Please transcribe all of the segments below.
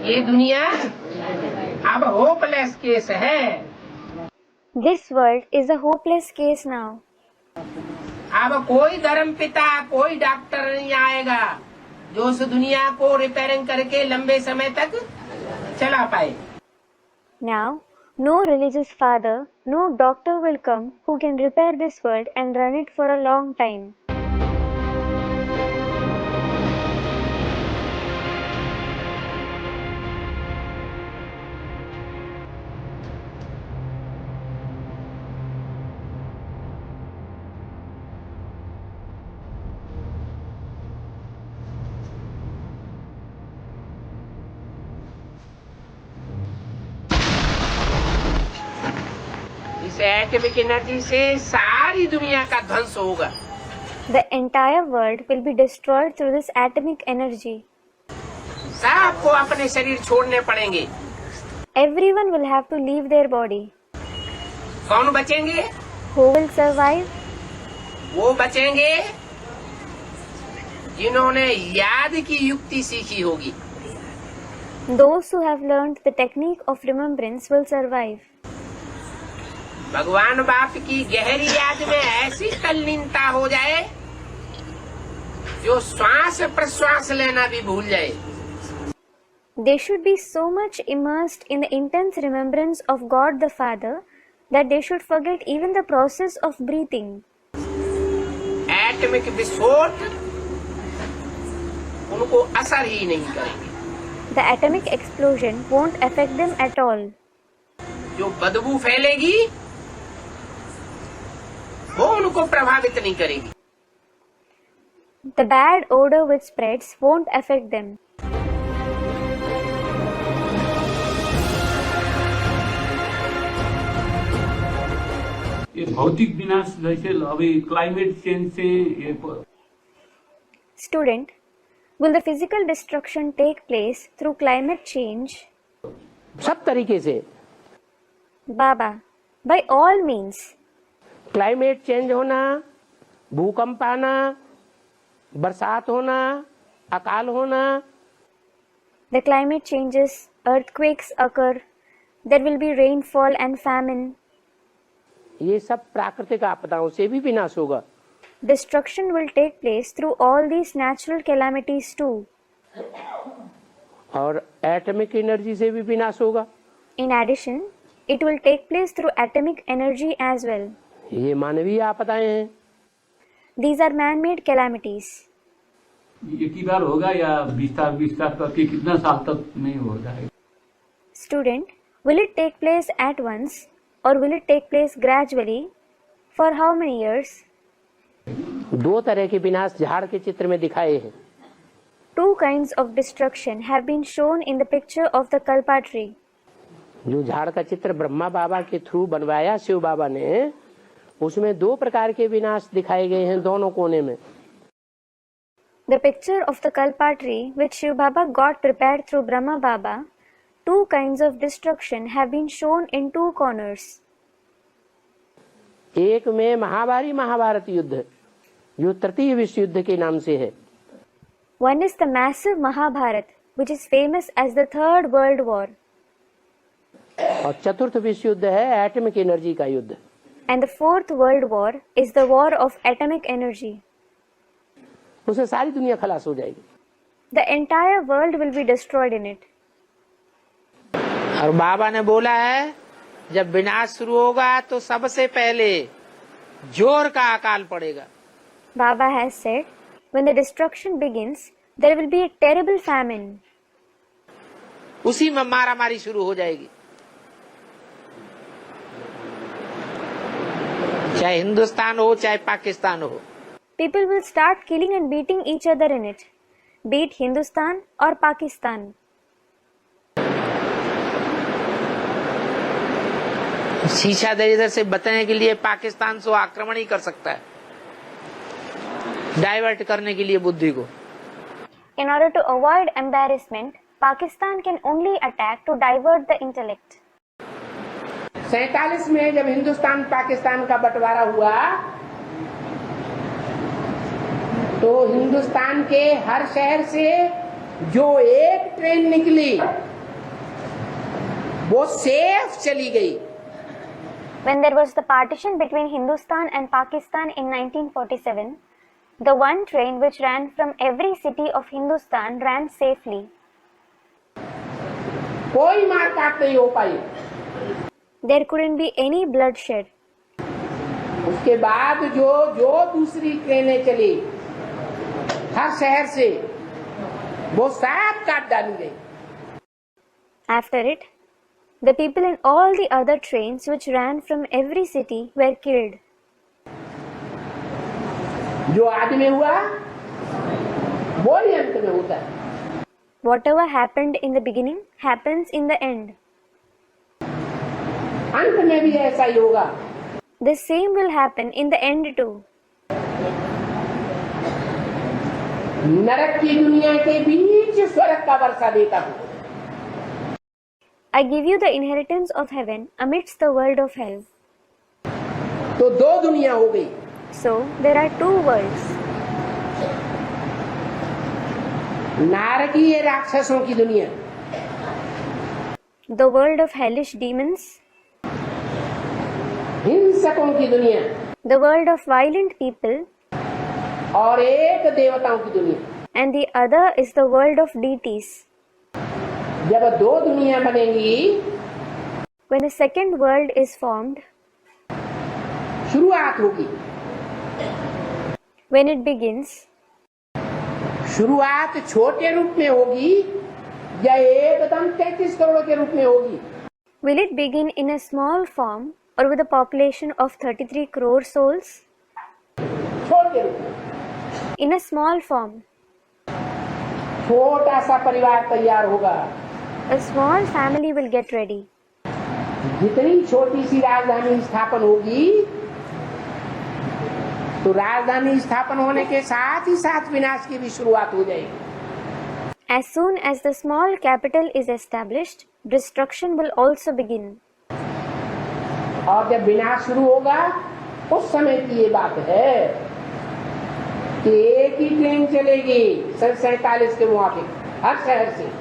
ये दुनिया अब होपलेस केस है। This world is a hopeless case now. अब कोई धर्म पिता, कोई डॉक्टर नहीं आएगा जो उस दुनिया को रिपेयरिंग करके लंबे समय तक चला पाए। Now, no religious father, no doctor will come who can repair this world and run it for a long time. इस एटॉमिक एनर्जी से सारी दुनिया का ध्वंस होगा। The entire world will be destroyed through this atomic energy. सबको अपने शरीर छोड़ने पड़ेंगे। Everyone will have to leave their body. कौन बचेंगे? Who will survive? वो बचेंगे जिन्होंने याद की युक्ति सीखी होगी। Those who have learned the technique of remembrance will survive. भगवान बाप की गहरी याद में ऐसी तल्लीनता हो जाए जो श्वास प्रश्वास लेना भी भूल जाए। They should be so much immersed in the intense remembrance of God the Father that they should forget even the process of breathing. Atomic विस्फोट उनको असर ही नहीं करेंगे। The atomic explosion won't affect them at all. जो बदबू फैलेगी वो उनको प्रभावित नहीं करेगी। The bad odor which spreads won't affect them. ये भौतिक विनाश जैसे अभी क्लाइमेट चेंज से ये Student, will the physical destruction take place through climate change? सब तरीके से Baba, by all means. Climate change होना, भूकंप आना, बरसात होना, अकाल होना, The climate changes, earthquakes occur, there will be rainfall and famine. ये सब प्राकृतिक आपदाओं से भी विनाश होगा। Destruction will take place through all these natural calamities too. और एटॉमिक एनर्जी से भी विनाश होगा। In addition, it will take place through atomic energy as well. ये मानवीय आपदाएं हैं। These are man-made calamities. एक ही बार होगा या विस्तार करके कितना साल तक नहीं हो जाएगा? Student, will it take place at once or will it take place gradually? For how many years? दो तरह के विनाश झाड़ के चित्र में दिखाए हैं। Two kinds of destruction have been shown in the picture of the Kalpa tree. जो झाड़ का चित्र ब्रह्मा बाबा के थ्रू बनवाया शिव बाबा ने, उसमें दो प्रकार के विनाश दिखाए गए हैं दोनों कोने में। The picture of the Kalpa tree which Shiv Baba got prepared through Brahma Baba, two kinds of destruction have been shown in two corners. एक में महाभारी महाभारत युद्ध जो तृतीय विश्व युद्ध के नाम से है। One is the massive Mahabharat, which is famous as the Third World War. और चतुर्थ विश्व युद्ध है एटॉमिक एनर्जी का युद्ध। And the Fourth World War is the war of atomic energy. उससे सारी दुनिया खलास हो जाएगी। The entire world will be destroyed in it. और बाबा ने बोला है जब विनाश शुरू होगा तो सबसे पहले जोर का अकाल पड़ेगा। Baba has said, when the destruction begins, there will be a terrible famine. उसी में मारामारी शुरू हो जाएगी। चाहे हिंदुस्तान हो चाहे पाकिस्तान हो। People will start killing and beating each other in it, be it Hindustan or Pakistan. शीशा इधर से बचने के लिए पाकिस्तान से आक्रमण ही कर सकता है, डाइवर्ट करने के लिए बुद्धि को। In order to avoid embarrassment, Pakistan can only attack to divert the intellect. 47 में जब हिंदुस्तान पाकिस्तान का बंटवारा हुआ तो हिंदुस्तान के हर शहर से जो एक ट्रेन निकली वो सेफ चली गई। When there was the partition between Hindustan and Pakistan in 1947, the one train which ran from every city of Hindustan ran safely. कोई मार काट नहीं हो पाई। There couldn't be any bloodshed. उसके बाद जो दूसरी ट्रेनें चली हर शहर से, वो सब काट डाली गई। After it, the people in all the other trains which ran from every city were killed. जो आदि में हुआ वो ही अंत में होता है। Whatever happened in the beginning happens in the end. अंत में भी ऐसा ही होगा। The same will happen in the end too. नरक की दुनिया के बीच स्वर्ग का वर्षा देता हूँ। I give you the inheritance of heaven amidst the world of hell. तो दो दुनिया हो गई। So there are two worlds. नारकीय राक्षसों की दुनिया, The world of hellish demons, हिंसकों की दुनिया, the world of violent people, और एक देवताओं की दुनिया। and the other is the world of deities. जब दो दुनिया बनेंगी, When the second world is formed, शुरुआत होगी। when it begins, शुरुआत छोटे रूप में होगी या एकदम 33 करोड़ के रूप में होगी? will it begin in a small form or with a population of 33 crore souls? छोटे रूप में, In a small form. छोटा सा परिवार तैयार होगा। A small family will get ready. जितनी छोटी सी राजधानी स्थापन होगी, तो राजधानी स्थापन होने के साथ ही साथ विनाश की भी शुरुआत हो जाएगी। As soon as the small capital is established, destruction will also begin. और जब विनाश शुरू होगा, उस समय की ये बात है कि एक ही ट्रेन चलेगी 47 के मुआफिक हर शहर से।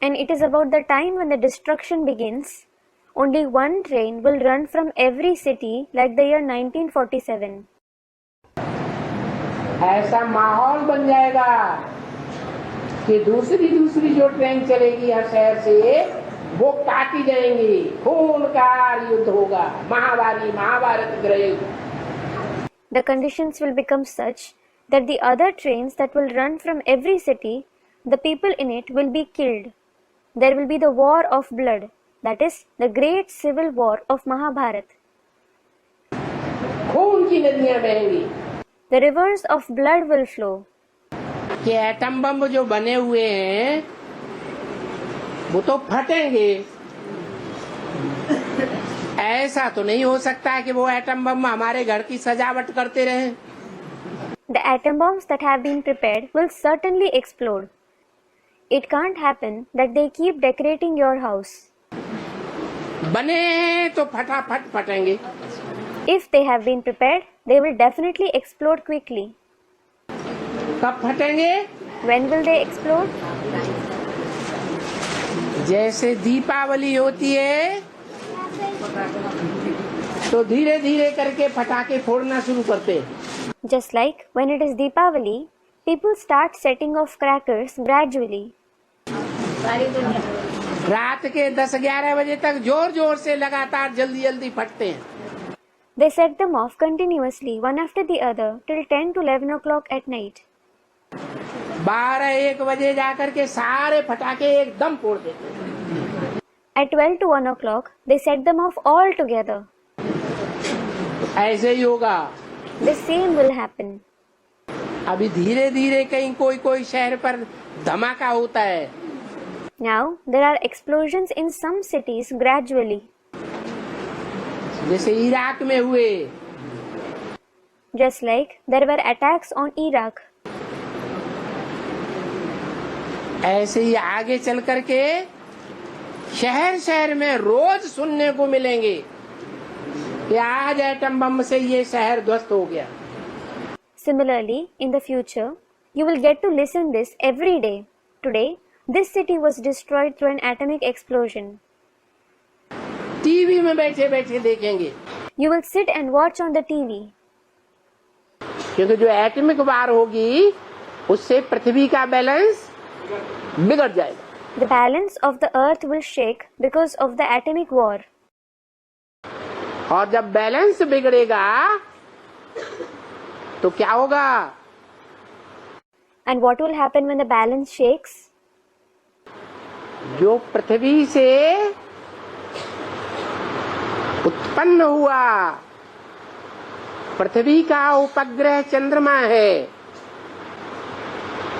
And it is about the time when the destruction begins. Only one train will run from every city like the year 1947. ऐसा माहौल बन जाएगा कि दूसरी जो ट्रेन चलेगी हर शहर से, वो काटी जाएंगी, खूनकार युद्ध होगा, महाभारत ग्रह। The conditions will become such that the other trains that will run from every city, the people in it will be killed. There will be the war of blood, that is, the great civil war of Mahabharat. खून की नदियां बहेंगी। The rivers of blood will flow. कि atom bomb जो बने हुए हैं वो तो फटेंगे। ऐसा तो नहीं हो सकता कि वो एटम बम हमारे घर की सजावट करते रहें। The atom bombs that have been prepared will certainly explode. It can't happen that they keep decorating your house. बने हैं तो फटाफट फटेंगे। If they have been prepared, they will definitely explode quickly. कब फटेंगे? When will they explode? जैसे दीपावली होती है तो धीरे धीरे करके पटाखे फोड़ना शुरू करते हैं। Just like when it is Deepavali, people start setting off crackers gradually. रात के 10-11 बजे तक जोर जोर से लगातार जल्दी फटते हैं। They set them off continuously, one after the other, till 10 to 11 o'clock at night. 12-1 बजे जाकर के सारे पटाखे एकदम फोड़ देते हैं। At 12 to 1 o'clock, they set them off all together. ऐसे ही होगा। The same will happen. अभी धीरे धीरे कहीं कोई शहर पर धमाका होता है। Now, there are explosions in some cities gradually. जैसे इराक में हुए। Just like there were attacks on Iraq. ऐसे ही आगे चल करके शहर में रोज सुनने को मिलेंगे कि आज एटम बम से ये शहर ध्वस्त हो गया। Similarly, in the future, you will get to listen this every day. Today, This city was destroyed through an atomic explosion. TV में बैठे बैठे देखेंगे, You will sit and watch on the TV. क्योंकि जो एटमिक वार होगी उससे पृथ्वी का balance बिगड़ जाएगा. The balance of the earth will shake because of the atomic war. और जब बैलेंस बिगड़ेगा तो क्या होगा? And what will happen when the balance shakes? जो पृथ्वी से उत्पन्न हुआ पृथ्वी का उपग्रह चंद्रमा है,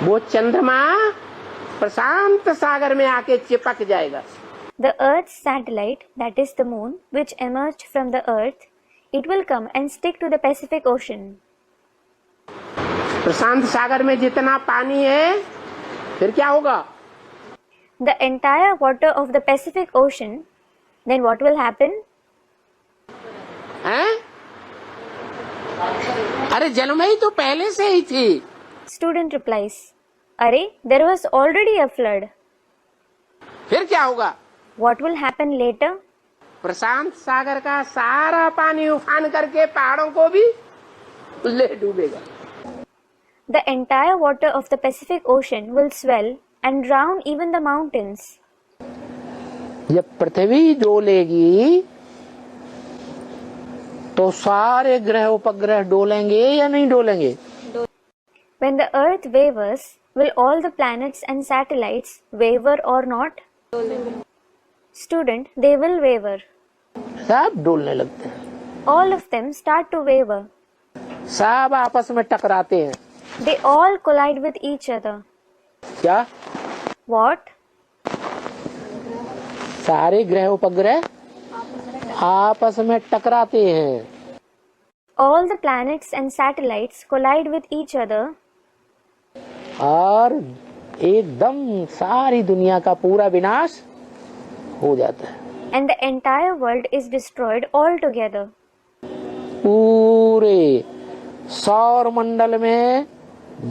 वो चंद्रमा प्रशांत सागर में आके चिपक जाएगा. The Earth's satellite, that is the moon, which emerged from the earth, it will come and stick to the Pacific Ocean. प्रशांत सागर में जितना पानी है फिर क्या होगा? The entire water of the Pacific Ocean, then what will happen? हैं? अरे जलमयी तो पहले से ही थी. Student replies, Arey, there was already a flood. फिर क्या होगा? What will happen later? प्रशांत सागर का सारा पानी उफान करके पहाड़ों को भी ले डूबेगा. The entire water of the Pacific Ocean will swell and drown even the mountains. जब पृथ्वी डोलेगी तो सारे ग्रह उपग्रह डोलेंगे या नहीं डोलेंगे? When the earth wavers, will all the planets and satellites waver or not? Student, they will waver. सब डोलने लगते हैं. All of them start to waver. सब आपस में टकराते हैं. They all collide with each other. क्या? What? सारे ग्रह उपग्रह आपस में टकराते हैं. All the planets and satellites collide with each other. और एकदम सारी दुनिया का पूरा विनाश हो जाता है. And the entire world is destroyed altogether. पूरे सौर मंडल में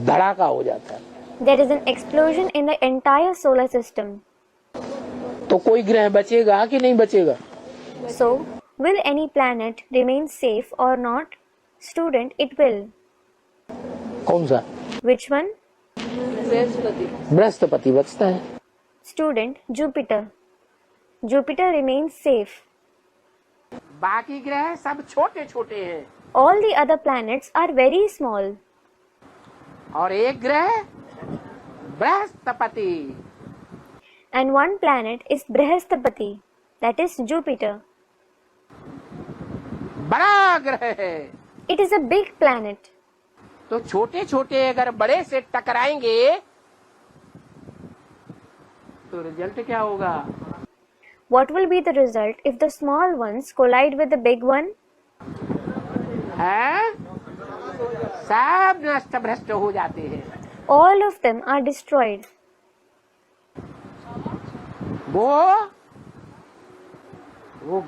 धड़ाका हो जाता है. There is an explosion in the entire solar system. तो कोई ग्रह बचेगा कि नहीं बचेगा? So, will any planet remain safe or not? Student, it will. कौन सा? Which one? बृहस्पति बचता है. Student, Jupiter. Jupiter remains safe. बाकी ग्रह सब छोटे छोटे हैं. All the other planets are very small. और एक ग्रह Brihaspati. And one planet is Brihaspati, that is Jupiter. बड़ा ग्रह है. It is a big planet. तो छोटे छोटे अगर बड़े से टकराएंगे तो रिजल्ट क्या होगा? What will be the result if the small ones collide with the big one? है? सब नष्ट भ्रष्ट हो जाते हैं. All of them are destroyed. वो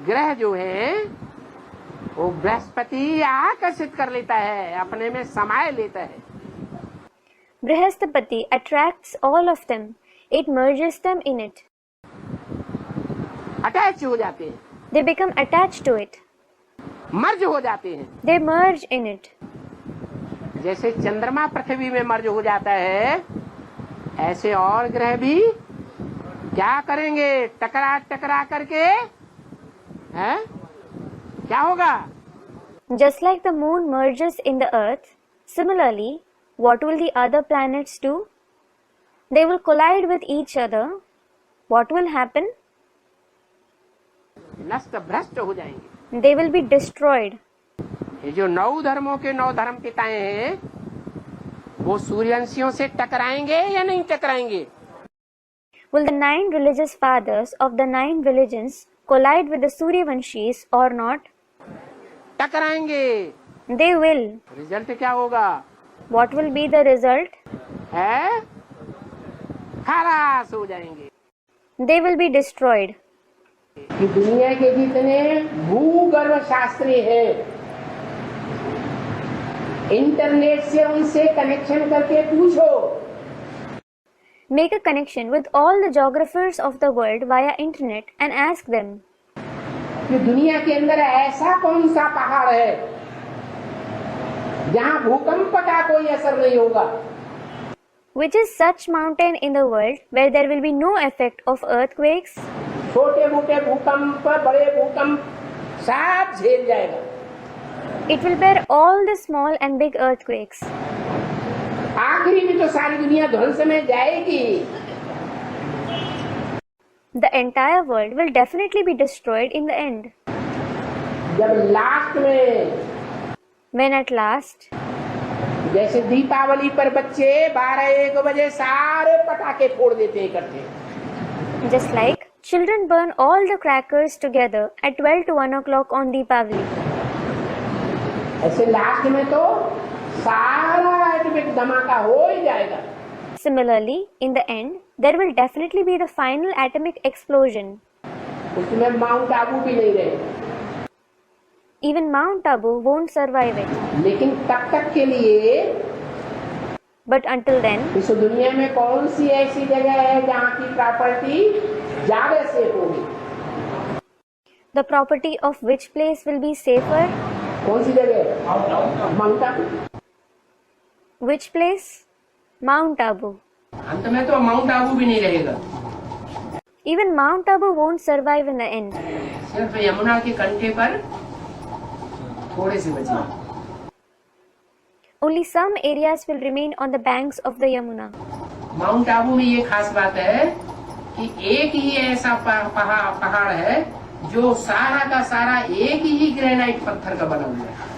ग्रह जो है वो बृहस्पति आकर्षित कर लेता है, अपने में समाये लेता है. Brihaspati attracts all of them. It merges them in it. Attach हो जाते हैं. They become attached to it. मर्ज हो जाते हैं. They merge in it. जैसे चंद्रमा पृथ्वी में मर्ज हो जाता है, ऐसे और ग्रह भी क्या करेंगे? टकरा टकरा करके हैं? क्या होगा? Just like the moon merges in the earth, similarly, what will the other planets do? They will collide with each other. What will happen? नष्ट भ्रष्ट हो जाएंगे. They will be destroyed. ये जो 9 धर्मों के 9 धर्म पिताएं हैं, वो सूर्यवंशियों से टकराएंगे या नहीं टकराएंगे? Will the 9 religious fathers of the 9 religions collide with the Suryavanshis or not? टकराएंगे. They will. Result क्या होगा? What will be the result? है? खलास हो जाएंगे. They will be destroyed. कि दुनिया के जितने भूगर्भ शास्त्री हैं, इंटरनेट से उनसे कनेक्शन करके पूछो. Make a connection with all the geographers of the world via internet and ask them, कि दुनिया के अंदर ऐसा कौन सा पहाड़ है जहां भूकंप का कोई असर नहीं होगा, which is such mountain in the world where there will be no effect of earthquakes? छोटे मोटे भूकंप बड़े भूकंप सब झेल जाएगा। It will bear all the small and big earthquakes. आखिरी में तो सारी दुनिया ध्वंस में जाएगी। The entire world will definitely be destroyed in the end. जब लास्ट में, When at last, जैसे दीपावली पर बच्चे 12-1 बजे सारे पटाखे फोड़ देते हैं इकट्ठे, just like children burn all the crackers together at 12 to 1 o'clock on Deepavali, ऐसे लास्ट में तो सारा एटॉमिक धमाका हो ही जाएगा। similarly, in the end, there will definitely be the final atomic explosion. उसमें माउंट आबू भी नहीं रहेगा। Even Mount Abu won't survive it. लेकिन तब तक के लिए But until then, इस दुनिया में कौन सी ऐसी जगह है जहाँ की प्रॉपर्टी ज्यादा सेफ होगी? the property of which place will be safer? कौन सी जगह? Mount Abu. Which place? Mount Abu. अंत में तो माउंट आबू भी नहीं रहेगा। Even Mount Abu won't survive in the end. सिर्फ यमुना के कंढे पर थोड़े से बचे। Only some areas will remain on the banks of the Yamuna. Mount Abu में ये खास बात है कि एक ही ऐसा पहाड़ है जो सारा का सारा एक ही ग्रेनाइट पत्थर का बना हुआ है।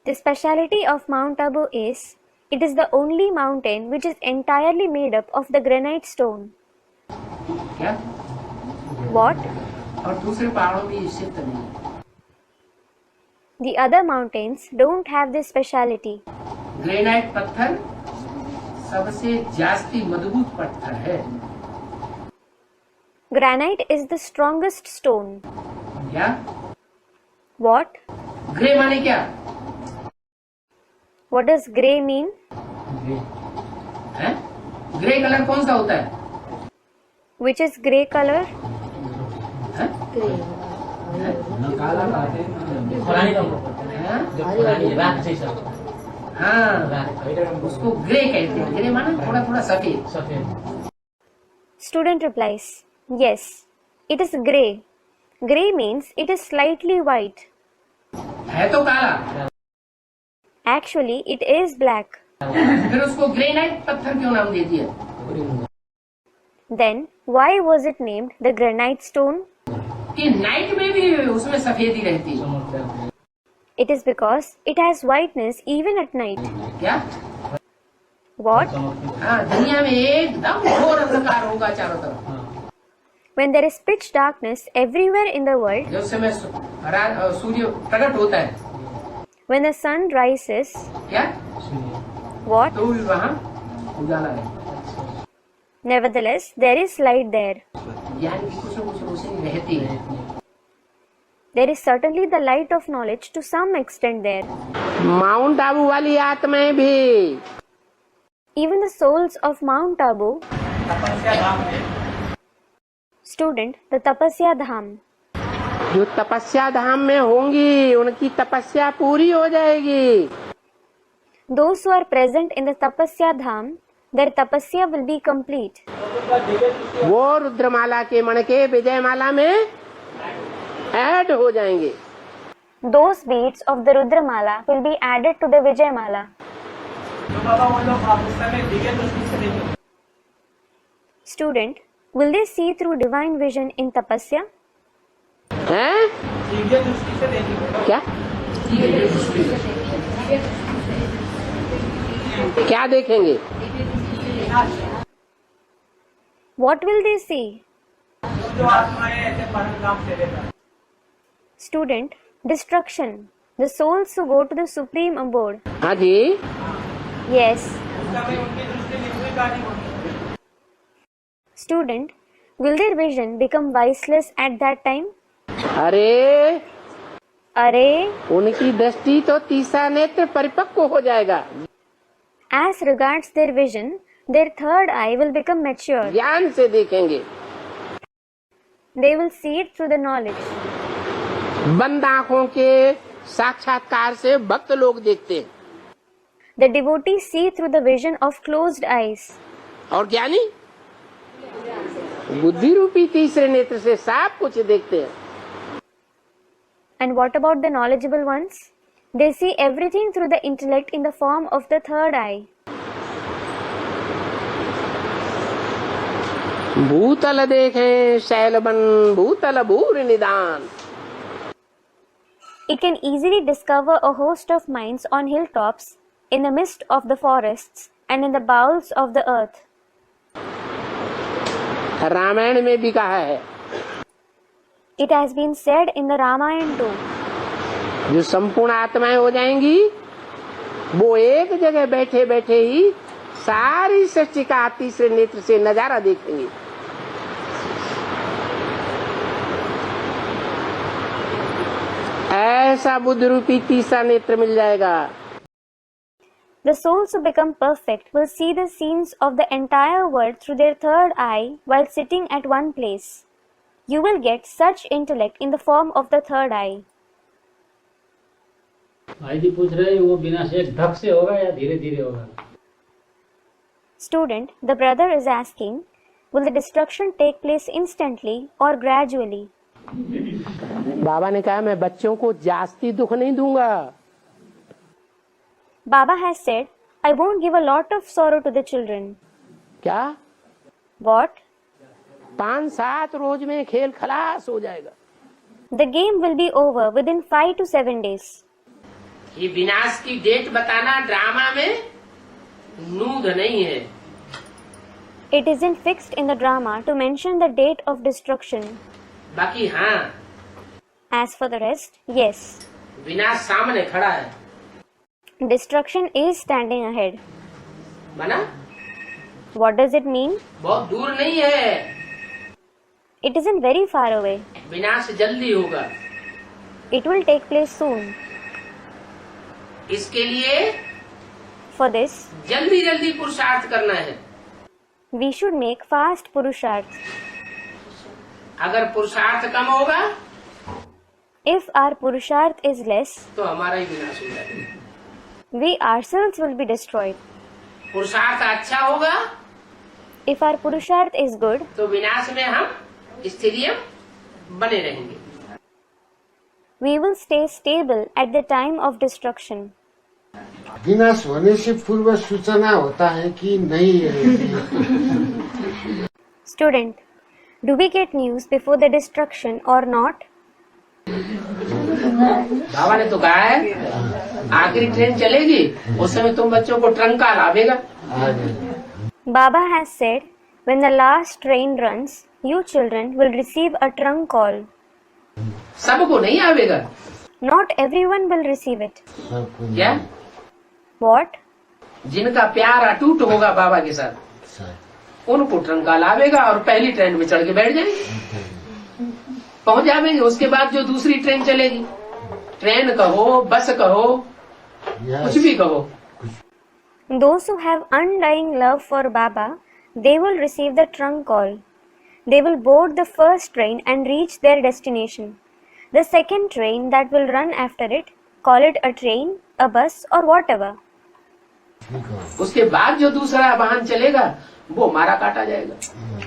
The speciality of Mount Abu is, it is the only mountain which is entirely made up of the granite stone. क्या? What? और दूसरे पहाड़ों में ये स्थित नहीं है। The other mountains don't have this speciality. Granite पत्थर सबसे जास्ती मजबूत पत्थर है। Granite is the strongest stone. क्या? What? ग्रे माने क्या? What does grey mean? है? ग्रे कलर कौन सा होता है? Which is grey color? है? हाँ, उसको ग्रे कहते हैं। ग्रे माने थोड़ा थोड़ा सफेद। Student replies, yes, it is grey. Grey means it is slightly white. है तो काला। Actually, it is black. फिर उसको ग्रेनाइट पत्थर क्यों नाम दे दिया? Then, why was it named the granite stone? कि नाइट में भी उसमें सफेदी रहती है। It is because it has whiteness even at night. क्या? What? हाँ, दुनिया में एकदम घोर अंधकार होगा चारों तरफ। When there is pitch darkness everywhere in the world, जब समय सूर्य प्रकट होता है, when the sun rises, क्या? what? तो भी वहाँ उजाला है। Nevertheless, there is light there. ज्ञान की कुछ न कुछ रोशनी रहती है। There is certainly the light of knowledge to some extent there. Mount Abu वाली आत्माएं भी, Even the souls of Mount Abu, student, the Tapasya Dham, जो तपस्या धाम में होंगी उनकी तपस्या पूरी हो जाएगी। those who are present in the Tapasya Dham, their tapasya will be complete. वो रुद्रमाला के मण के विजयमाला में ऐड हो जाएंगे। Those beads of the Rudramala will be added to the Vijayamala. Student, will they see through divine vision in tapasya? हैं? क्या? क्या देखेंगे? What will they see? Student, destruction. The souls who go to the supreme abode. हाँ जी। Yes. Student, will their vision become viceless at that time? अरे Array, उनकी दृष्टि तो तीसरा नेत्र परिपक्व हो जाएगा। As regards their vision, their third eye will become mature. ज्ञान से देखेंगे। They will see it through the knowledge. बंद आंखों के साक्षात्कार से भक्त लोग देखते हैं। The devotees see through the vision of closed eyes. और ज्ञानी बुद्धि रूपी तीसरे नेत्र से सब कुछ देखते हैं। And what about the knowledgeable ones? They see everything through the intellect in the form of the third eye. भूतल देखें शैलबन भूतल भूर निदान। It can easily discover a host of minds on hilltops, in the midst of the forests, and in the bowels of the earth. Ramayan में भी कहा है, It has been said in the Ramayana too. जो संपूर्ण आत्माएं हो जाएंगी वो एक जगह बैठे बैठे ही सारी सृष्टि का तीसरे नेत्र से नजारा देखेंगे। ऐसा बुद्ध रूपी तीसरा नेत्र मिल जाएगा। The souls who become perfect will see the scenes of the entire world through their third eye while sitting at one place. You will get such intellect in the form of the third eye. भाई जी पूछ रहे हैं वो विनाश एक धक से होगा या धीरे धीरे होगा? Student, the brother is asking, will the destruction take place instantly or gradually? बाबा ने कहा मैं बच्चों को जास्ती दुख नहीं दूंगा। Baba has said, I won't give a lot of sorrow to the children. क्या? What? 5-7 रोज में खेल खलास हो जाएगा। The game will be over within 5 to 7 days. ये विनाश की डेट बताना ड्रामा में नूद नहीं है। It isn't fixed in the drama to mention the date of destruction. बाकी हाँ, As for the rest, yes. विनाश सामने खड़ा है। Destruction is standing ahead. माना What does it mean? बहुत दूर नहीं है, It isn't very far away. विनाश जल्दी होगा। It will take place soon. इसके लिए For this, जल्दी जल्दी पुरुषार्थ करना है। we should make fast purusharth. अगर पुरुषार्थ कम होगा If our purusharth is less, तो हमारा ही विनाश हो जाएगा। we ourselves will be destroyed. पुरुषार्थ अच्छा होगा If our purusharth is good, तो विनाश में हम स्थिरियम बने रहेंगे। we will stay stable at the time of destruction. विनाश होने से पूर्व सूचना होता है कि नहीं है? Student, do we get news before the destruction or not? बाबा ने तो कहा है आखिरी ट्रेन चलेगी उस समय तुम बच्चों को ट्रंका लावेगा। Baba has said, when the last train runs, you children will receive a trunk call. सबको नहीं आवेगा। Not everyone will receive it. क्या? What? जिनका प्यार अटूट होगा बाबा के साथ उनको ट्रंका लावेगा और पहली ट्रेन में चढ़ के बैठ जाएंगे, पहुंच जाएंगे। उसके बाद जो दूसरी ट्रेन चलेगी, ट्रेन कहो बस कहो कुछ भी कहो, Those who have undying love for Baba, they will receive the trunk call. They will board the first train and reach their destination. The second train that will run after it, call it a train, a bus or whatever. उसके बाद जो दूसरा वाहन चलेगा वो मारा काटा जाएगा।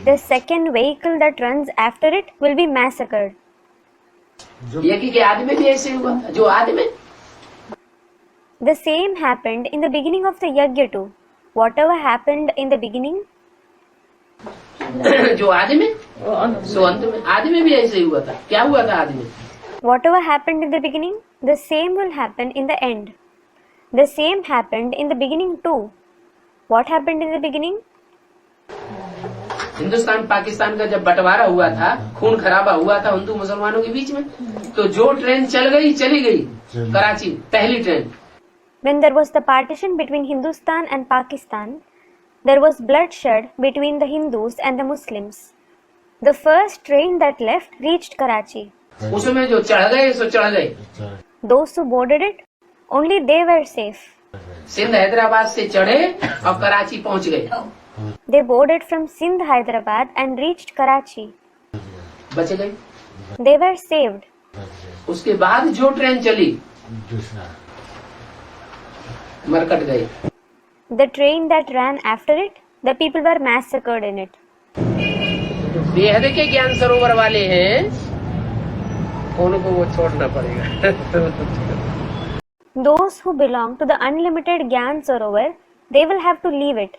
The second vehicle that runs after it will be massacred. यज्ञ के आदि में भी ऐसे हुआ था। जो आदि में The same happened in the beginning of the Yajna too. Whatever happened in the beginning, जो आदि में सो अंत में, आदि में भी ऐसे ही हुआ था। क्या हुआ था आदि में? whatever happened in the beginning, the same will happen in the end. The same happened in the beginning too. What happened in the beginning? Hindustan Pakistan का जब बंटवारा हुआ था, खून खराबा हुआ था हिंदू मुसलमानों के बीच में, तो जो ट्रेन चल गई चली गई कराची, पहली train. When there was the partition between Hindustan and Pakistan, there was bloodshed between the Hindus and the Muslims. The first train that left reached Karachi. उसमें जो चढ़ गए सो चढ़ गए। Those who boarded it, only they were safe. Sindh Hyderabad से चढ़े और कराची पहुंच गए, They boarded from Sindh, Hyderabad and reached Karachi. बच गए। They were saved. उसके बाद जो ट्रेन चली दूसरा मरकट गए। The train that ran after it, the people were massacred in it. जो बेहद के ज्ञान सरोवर वाले हैं उनको वो छोड़ना पड़ेगा। Those who belong to the unlimited Gyan Sarovar, they will have to leave it.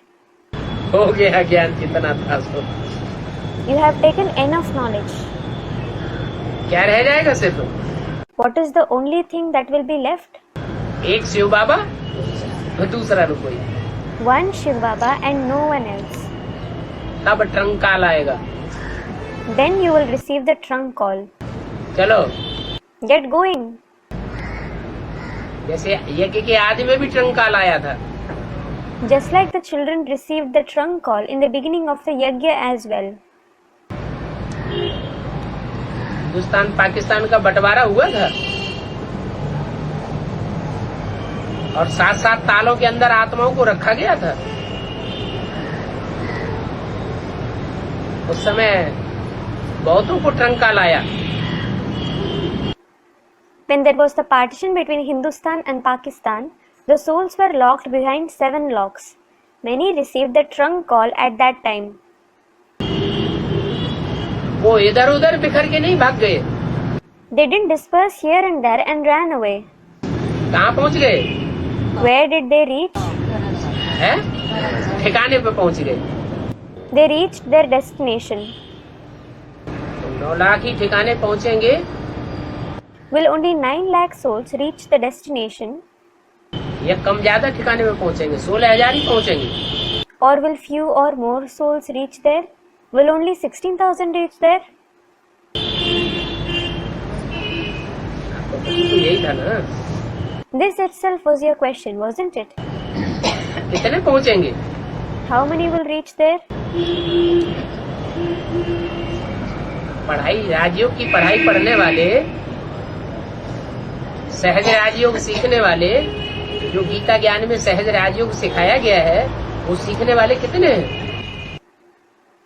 हो गया ज्ञान कितना था सो। You have taken enough knowledge. क्या रह जाएगा सिर्फ? What is the only thing that will be left? एक शिव बाबा और दूसरा न कोई। One Shiv Baba and no one else. तब ट्रंक कॉल आएगा। Then you will receive the trunk call. चलो, Get going. जैसे यज्ञ के आदि में भी ट्रंक कॉल आया था, Just like the children received the trunk call in the beginning of the yajna as well. Hindustan Pakistan का बंटवारा हुआ था और 7-7 तालों के अंदर आत्माओं को रखा गया था। उस समय बहुतों को ट्रंक कॉल आया। When there was the partition between Hindustan and Pakistan, the souls were locked behind 7 locks. Many received the trunk call at that time. वो इधर उधर बिखर के नहीं भाग गए। They didn't disperse here and there and ran away. कहाँ पहुँच गए? Where did they reach? हैं? ठिकाने पे पहुँच गए। They reached their destination. तो 9 लाख ही ठिकाने पहुँचेंगे। Will only 9 lakh souls reach the destination, या कम ज्यादा ठिकाने में पहुँचेंगे? 16,000 ही पहुँचेंगे। or will few or more souls reach there? Will only 16,000 reach there? तो यही था ना। This itself was your question, wasn't it? कितने पहुँचेंगे? How many will reach there? पढ़ाई, राजयोग की पढ़ाई पढ़ने वाले, सहज राजयोग सीखने वाले, जो गीता ज्ञान में सहज राजयोग सिखाया गया है, वो सीखने वाले कितने हैं?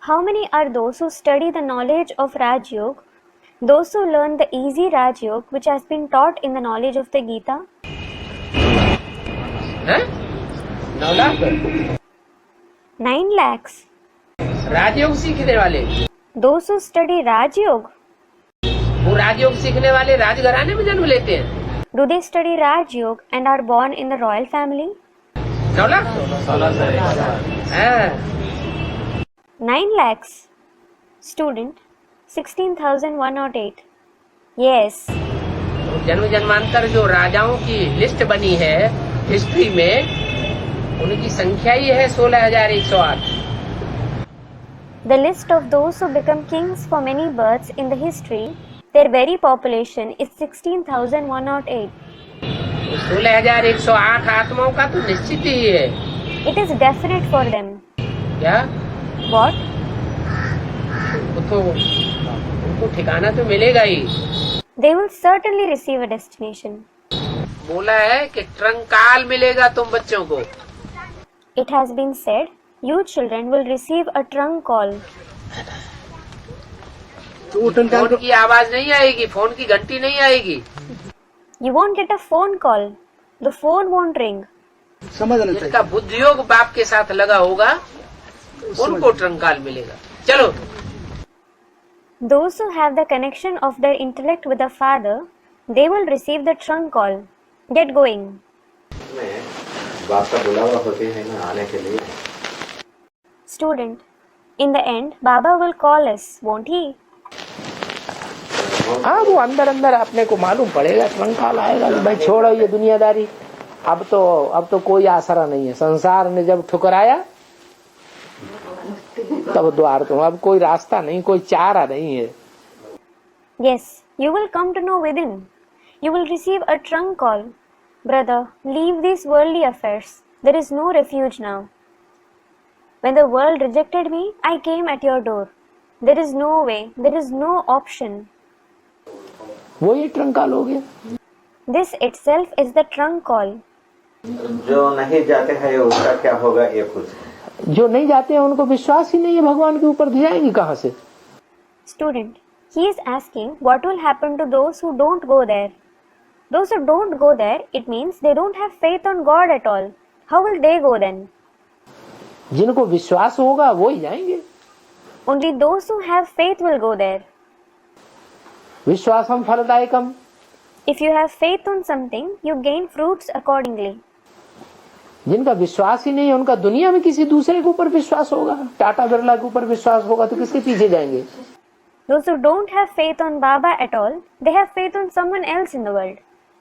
How many are those who study the knowledge of Raj Yoga, those who learn the easy Raj Yoga which has been taught in the knowledge of the Gita? हैं? 9 लाख 9 lakhs. राजयोग सीखने वाले। Those who study Raj Yoga, वो राजयोग सीखने वाले राजघराने में जन्म लेते हैं। do they study Raj Yoga and are born in the royal family? 9 lakh 9 lakhs. Student 16,108. Yes. जन्म जन्मांतर जो राजाओं की लिस्ट बनी है हिस्ट्री में, उनकी संख्या ही है 16,108। The list of those who become kings for many births in the history, their very population is 16,108. 16,108 आत्माओं का तो निश्चित ही है। It is definite for them. क्या? What? तो उनको ठिकाना तो मिलेगा ही। They will certainly receive a destination. बोला है कि ट्रंकाल मिलेगा तुम बच्चों को। It has been said, you children will receive a trunk call. Phone की आवाज नहीं आएगी, फोन की घंटी नहीं आएगी। You won't get a phone call. The phone won't ring. जिनका बुद्धियोग बाप के साथ लगा होगा उनको ट्रंकाल मिलेगा। चलो, Those who have the connection of their intellect with the Father, they will receive the trunk call. Get going. बाप का बुलावा होते हैं ना आने के लिए। Student, in the end, Baba will call us, won't he? हाँ, वो अंदर अंदर अपने को मालूम पड़ेगा, ट्रंकाल आएगा कि भाई छोड़ो ये दुनियादारी, अब तो कोई आसरा नहीं है। संसार ने जब ठुकराया तब द्वार तुम, अब कोई रास्ता नहीं, कोई चारा नहीं है। Yes, you will come to know within. You will receive a trunk call. Brother, leave these worldly affairs. There is no refuge now. When the world rejected me, I came at your door. There is no way, there is no option. वो ये ट्रंकाल हो गया। This itself is the trunk call. जो नहीं जाते हैं उसका क्या होगा ये पूछ। जो नहीं जाते हैं उनको विश्वास ही नहीं है भगवान के ऊपर, जाएंगे कहाँ से? Student, he is asking what will happen to those who don't go there. Those who don't go there, it means they don't have faith on God at all. How will they go then? जिनको विश्वास होगा वो ही जाएंगे। Only those who have faith will go there. विश्वासम फलदायकम। If you have faith on something, you gain fruits accordingly. जिनका विश्वास ही नहीं है उनका दुनिया में किसी दूसरे के ऊपर विश्वास होगा, टाटा बिरला के ऊपर विश्वास होगा तो किसके पीछे जाएंगे? Those who don't have faith on Baba at all, they have faith on someone else in the world.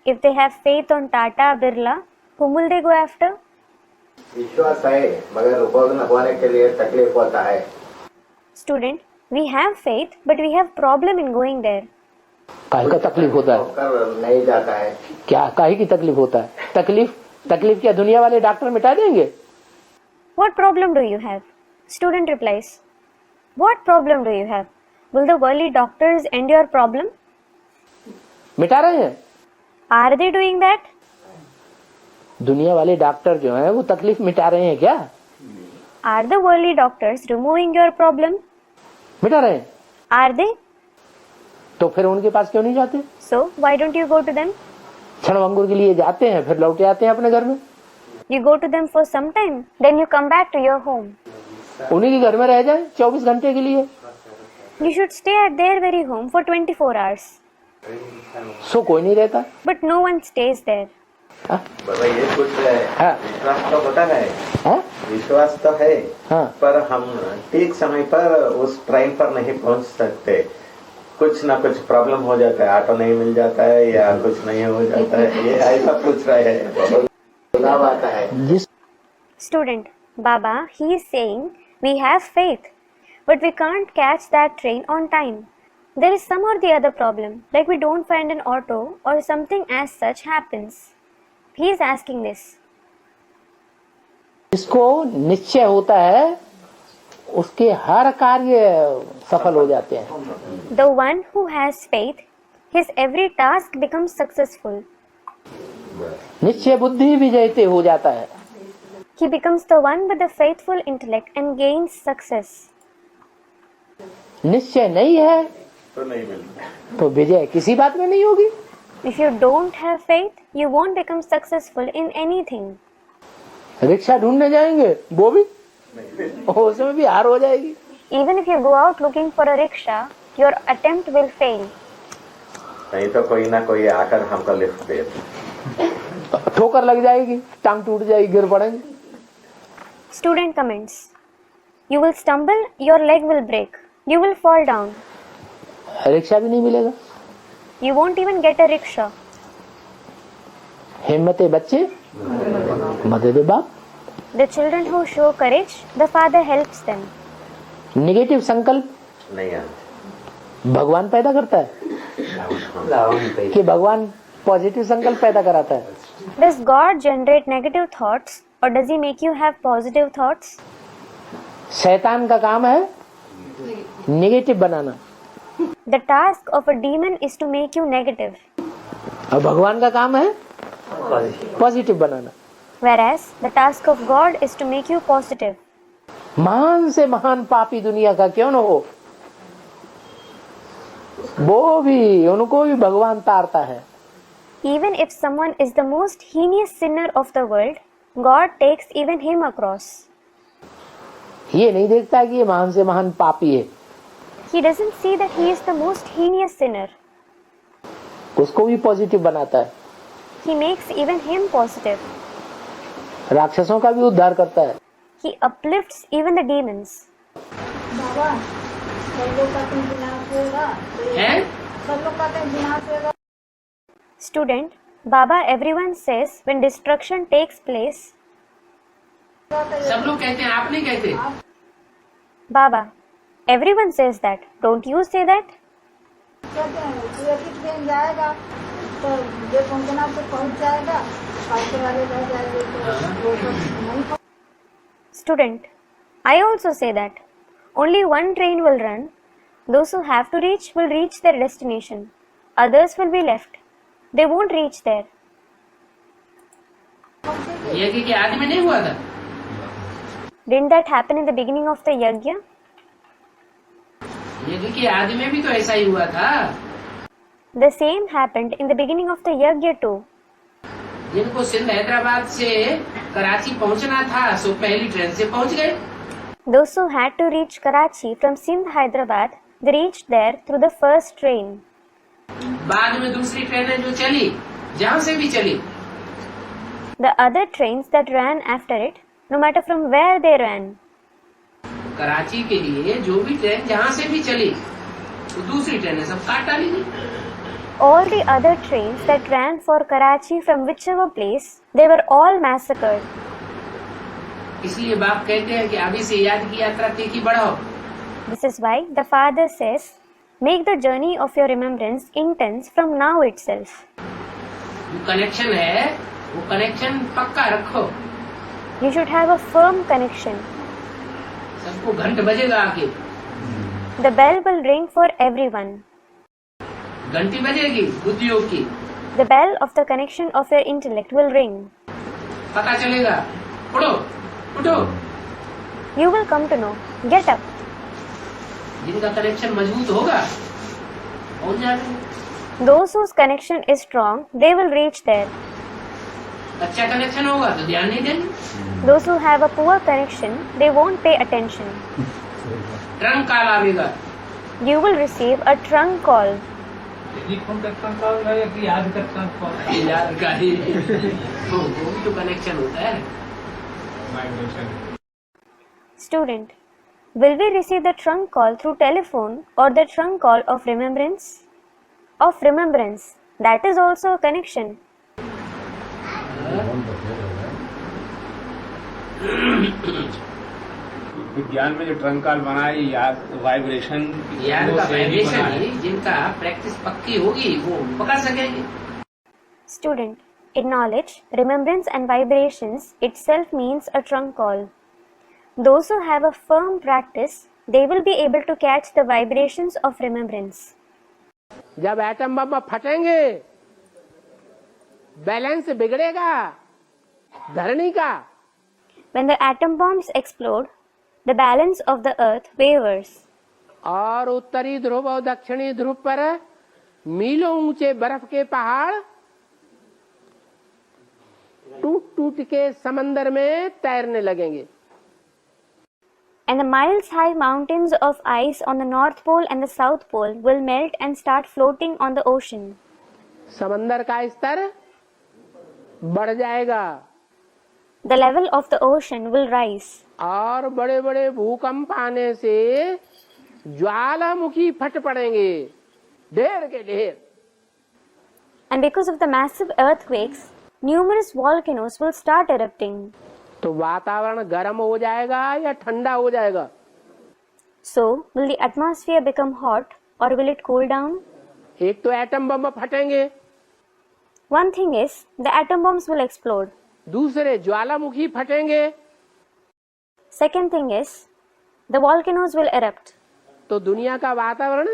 If they have faith on Tata, Birla, whom will they go after? विश्वास है मगर उपयोग न होने के लिए तकलीफ होता है। Student, we have faith, but we have problem in going there. काहे का तकलीफ होता है? होकर नहीं जाता है। क्या काहे की तकलीफ होता है? तकलीफ क्या दुनिया वाले डॉक्टर मिटा देंगे? What problem do you have? Student replies, what problem do you have? Will the worldly doctors end your problem? मिटा रहे हैं। Are they doing that? दुनिया वाले डॉक्टर जो हैं वो तकलीफ मिटा रहे हैं क्या? Are the worldly doctors removing your problem? मिटा रहे हैं। Are they? तो फिर उनके पास क्यों नहीं जाते? So why don't you go to them? क्षणभंगुर के लिए जाते हैं फिर लौट आते हैं अपने घर में। You go to them for some time, then you come back to your home. उन्हीं के घर में रह जाए 24 घंटे के लिए। You should stay at their very home for 24 hours. सो कोई नहीं रहता। But no one stays there. बाबा ये पूछ रहे हैं, हाँ। विश्वास तो होता है। हाँ? विश्वास तो है। हाँ। पर हम ठीक समय पर उस ट्रेन पर नहीं पहुंच सकते, कुछ ना कुछ प्रॉब्लम हो जाता है, ऑटो नहीं मिल जाता है या कुछ नहीं हो जाता है, ये ऐसा पूछ रहे हैं। चुनाव आता है। Student, Baba, he is saying we have faith, but we can't catch that train on time. There is some or the other problem, like we don't find an auto or something as such happens. He is asking this. जिसको निश्चय होता है उसके हर कार्य सफल हो जाते हैं। The one who has faith, his every task becomes successful. निश्चय बुद्धि विजयते हो जाता है। He becomes the one with the faithful intellect and gains success. निश्चय नहीं है तो नहीं मिलता, तो विजय किसी बात में नहीं होगी। If you don't have faith, you won't become successful in anything. Rickshaw ढूंढने जाएंगे वो भी उसमें भी हार हो जाएगी। Even if you go out looking for a rickshaw, your attempt will fail. नहीं तो कोई ना कोई आकर हमको लिफ्ट दे। ठोकर लग जाएगी, टांग टूट जाएगी, गिर पड़ेंगे। Student comments. You will stumble, your leg will break. You will fall down. Rickshaw भी नहीं मिलेगा। You won't even get a rickshaw. हिम्मते बच्चे मदद बाप। The children who show courage, the Father helps them. Negative संकल्प नहीं आते। भगवान पैदा करता है कि भगवान पॉजिटिव संकल्प पैदा कराता है? Does God generate negative thoughts or does He make you have positive thoughts? शैतान का काम है negative banana The task of a demon is to make you negative, और भगवान का काम है positive banana. whereas the task of God is to make you positive. महान से महान पापी दुनिया का क्यों न हो, वो भी उनको भी भगवान तारता है। Even if someone is the most heinous sinner of the world, God takes even him across. ये नहीं देखता कि ये महान से महान पापी है, He doesn't see that he is the most heinous sinner. उसको भी पॉजिटिव बनाता है। He makes even him positive. राक्षसों का भी उद्धार करता है। He uplifts even the demons. Student, Baba, everyone says when destruction takes place. सब लोग कहते हैं, आप नहीं कहते। Baba, everyone says that. Don't you say that? Train जाएगा तो जो पहुंचना तो पहुंच जाएगा, पास वाले रह जाएंगे तो वो सब नहीं। Student, I also say that. Only one train will run. Those who have to reach will reach their destination. Others will be left. They won't reach there. यज्ञ के आदि में नहीं हुआ था? Didn't that happen in the beginning of the yajna? यज्ञ के आदि में भी तो ऐसा ही हुआ था। The same happened in the beginning of the yajna too. जिनको सिंध हैदराबाद से कराची पहुंचना था सो पहली ट्रेन से पहुंच गए। Those who had to reach Karachi from Sindh, Hyderabad, they reached there through the first train. बाद में दूसरी ट्रेनें जो चली, जहाँ से भी चली, The other trains that ran after it, no matter from where they ran, Karachi के लिए जो भी ट्रेन जहाँ से भी चली, तो दूसरी ट्रेनें सब काट डाली गई। all the other trains that ran for Karachi from whichever place, they were all massacred. इसलिए बाप कहते हैं कि अभी से याद की यात्रा तीखी बढ़ाओ। This is why the father says, make the journey of your remembrance intense from now itself. जो कनेक्शन है, वो कनेक्शन पक्का रखो। You should have a firm connection. सबको घंट बजेगा आके, The bell will ring for everyone. घंटी बजेगी बुद्धियोग की, The bell of the connection of your intellect will ring. पता चलेगा। उठो, उठो। You will come to know. Get up. जिनका कनेक्शन मजबूत होगा, पहुंच जाएंगे। Those whose connection is strong, they will reach there. अच्छा कनेक्शन होगा तो ध्यान नहीं देंगे। Those who have a poor connection, they won't pay attention. Trunk call आवेगा, You will receive a trunk call. Telephone का ट्रंक कॉल है कि याद का ट्रंक कॉल है? यार का ही वो भी तो कनेक्शन होता है। Student, will we receive the trunk call through telephone or the trunk call of remembrance? Of remembrance, that is also a connection. विज्ञान में जो ट्रंक कॉल बना है याद वाइब्रेशन यार का वाइब्रेशन ही जिनका प्रैक्टिस पक्की होगी वो पकड़ सकेंगे। Student, in knowledge, remembrance and vibrations itself means a trunk call. Those who have a firm practice, they will be able to catch the vibrations of remembrance. जब एटम बम फटेंगे, बैलेंस बिगड़ेगा धरणी का। When the atom bombs explode, the balance of the earth wavers. और उत्तरी ध्रुव और दक्षिणी ध्रुव पर मीलों ऊंचे बर्फ के पहाड़ टूट टूट के समंदर में तैरने लगेंगे। And the miles high mountains of ice on the North Pole and the South Pole will melt and start floating on the ocean. समंदर का स्तर बढ़ जाएगा The level of the ocean will rise. और बड़े बड़े भूकंप आने से ज्वालामुखी फट पड़ेंगे, ढेर के ढेर। And because of the massive earthquakes, numerous volcanoes will start erupting. तो वातावरण गर्म हो जाएगा या ठंडा हो जाएगा? So, will the atmosphere become hot or will it cool down? एक तो एटम बम फटेंगे, One thing is, the atom bombs will explode. दूसरे ज्वालामुखी फटेंगे, Second thing is, the volcanoes will erupt. तो दुनिया का वातावरण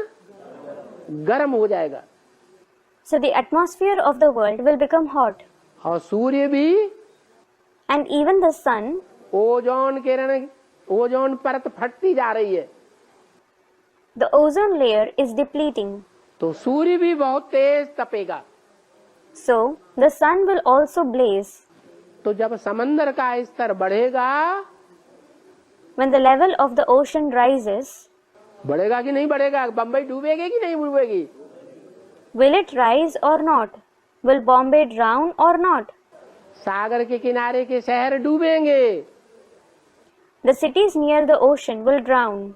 गर्म हो जाएगा So the atmosphere of the world will become hot. और सूर्य भी, And even the sun, ozone Kiran, ozone परत फटती जा रही है, the ozone layer is depleting. तो सूर्य भी बहुत तेज तपेगा। So the sun will also blaze. तो जब समंदर का स्तर बढ़ेगा, When the level of the ocean rises, बढ़ेगा कि नहीं बढ़ेगा? बम्बई डूबेगी कि नहीं डूबेगी? will it rise or not? Will Bombay drown or not? सागर के किनारे के शहर डूबेंगे, The cities near the ocean will drown.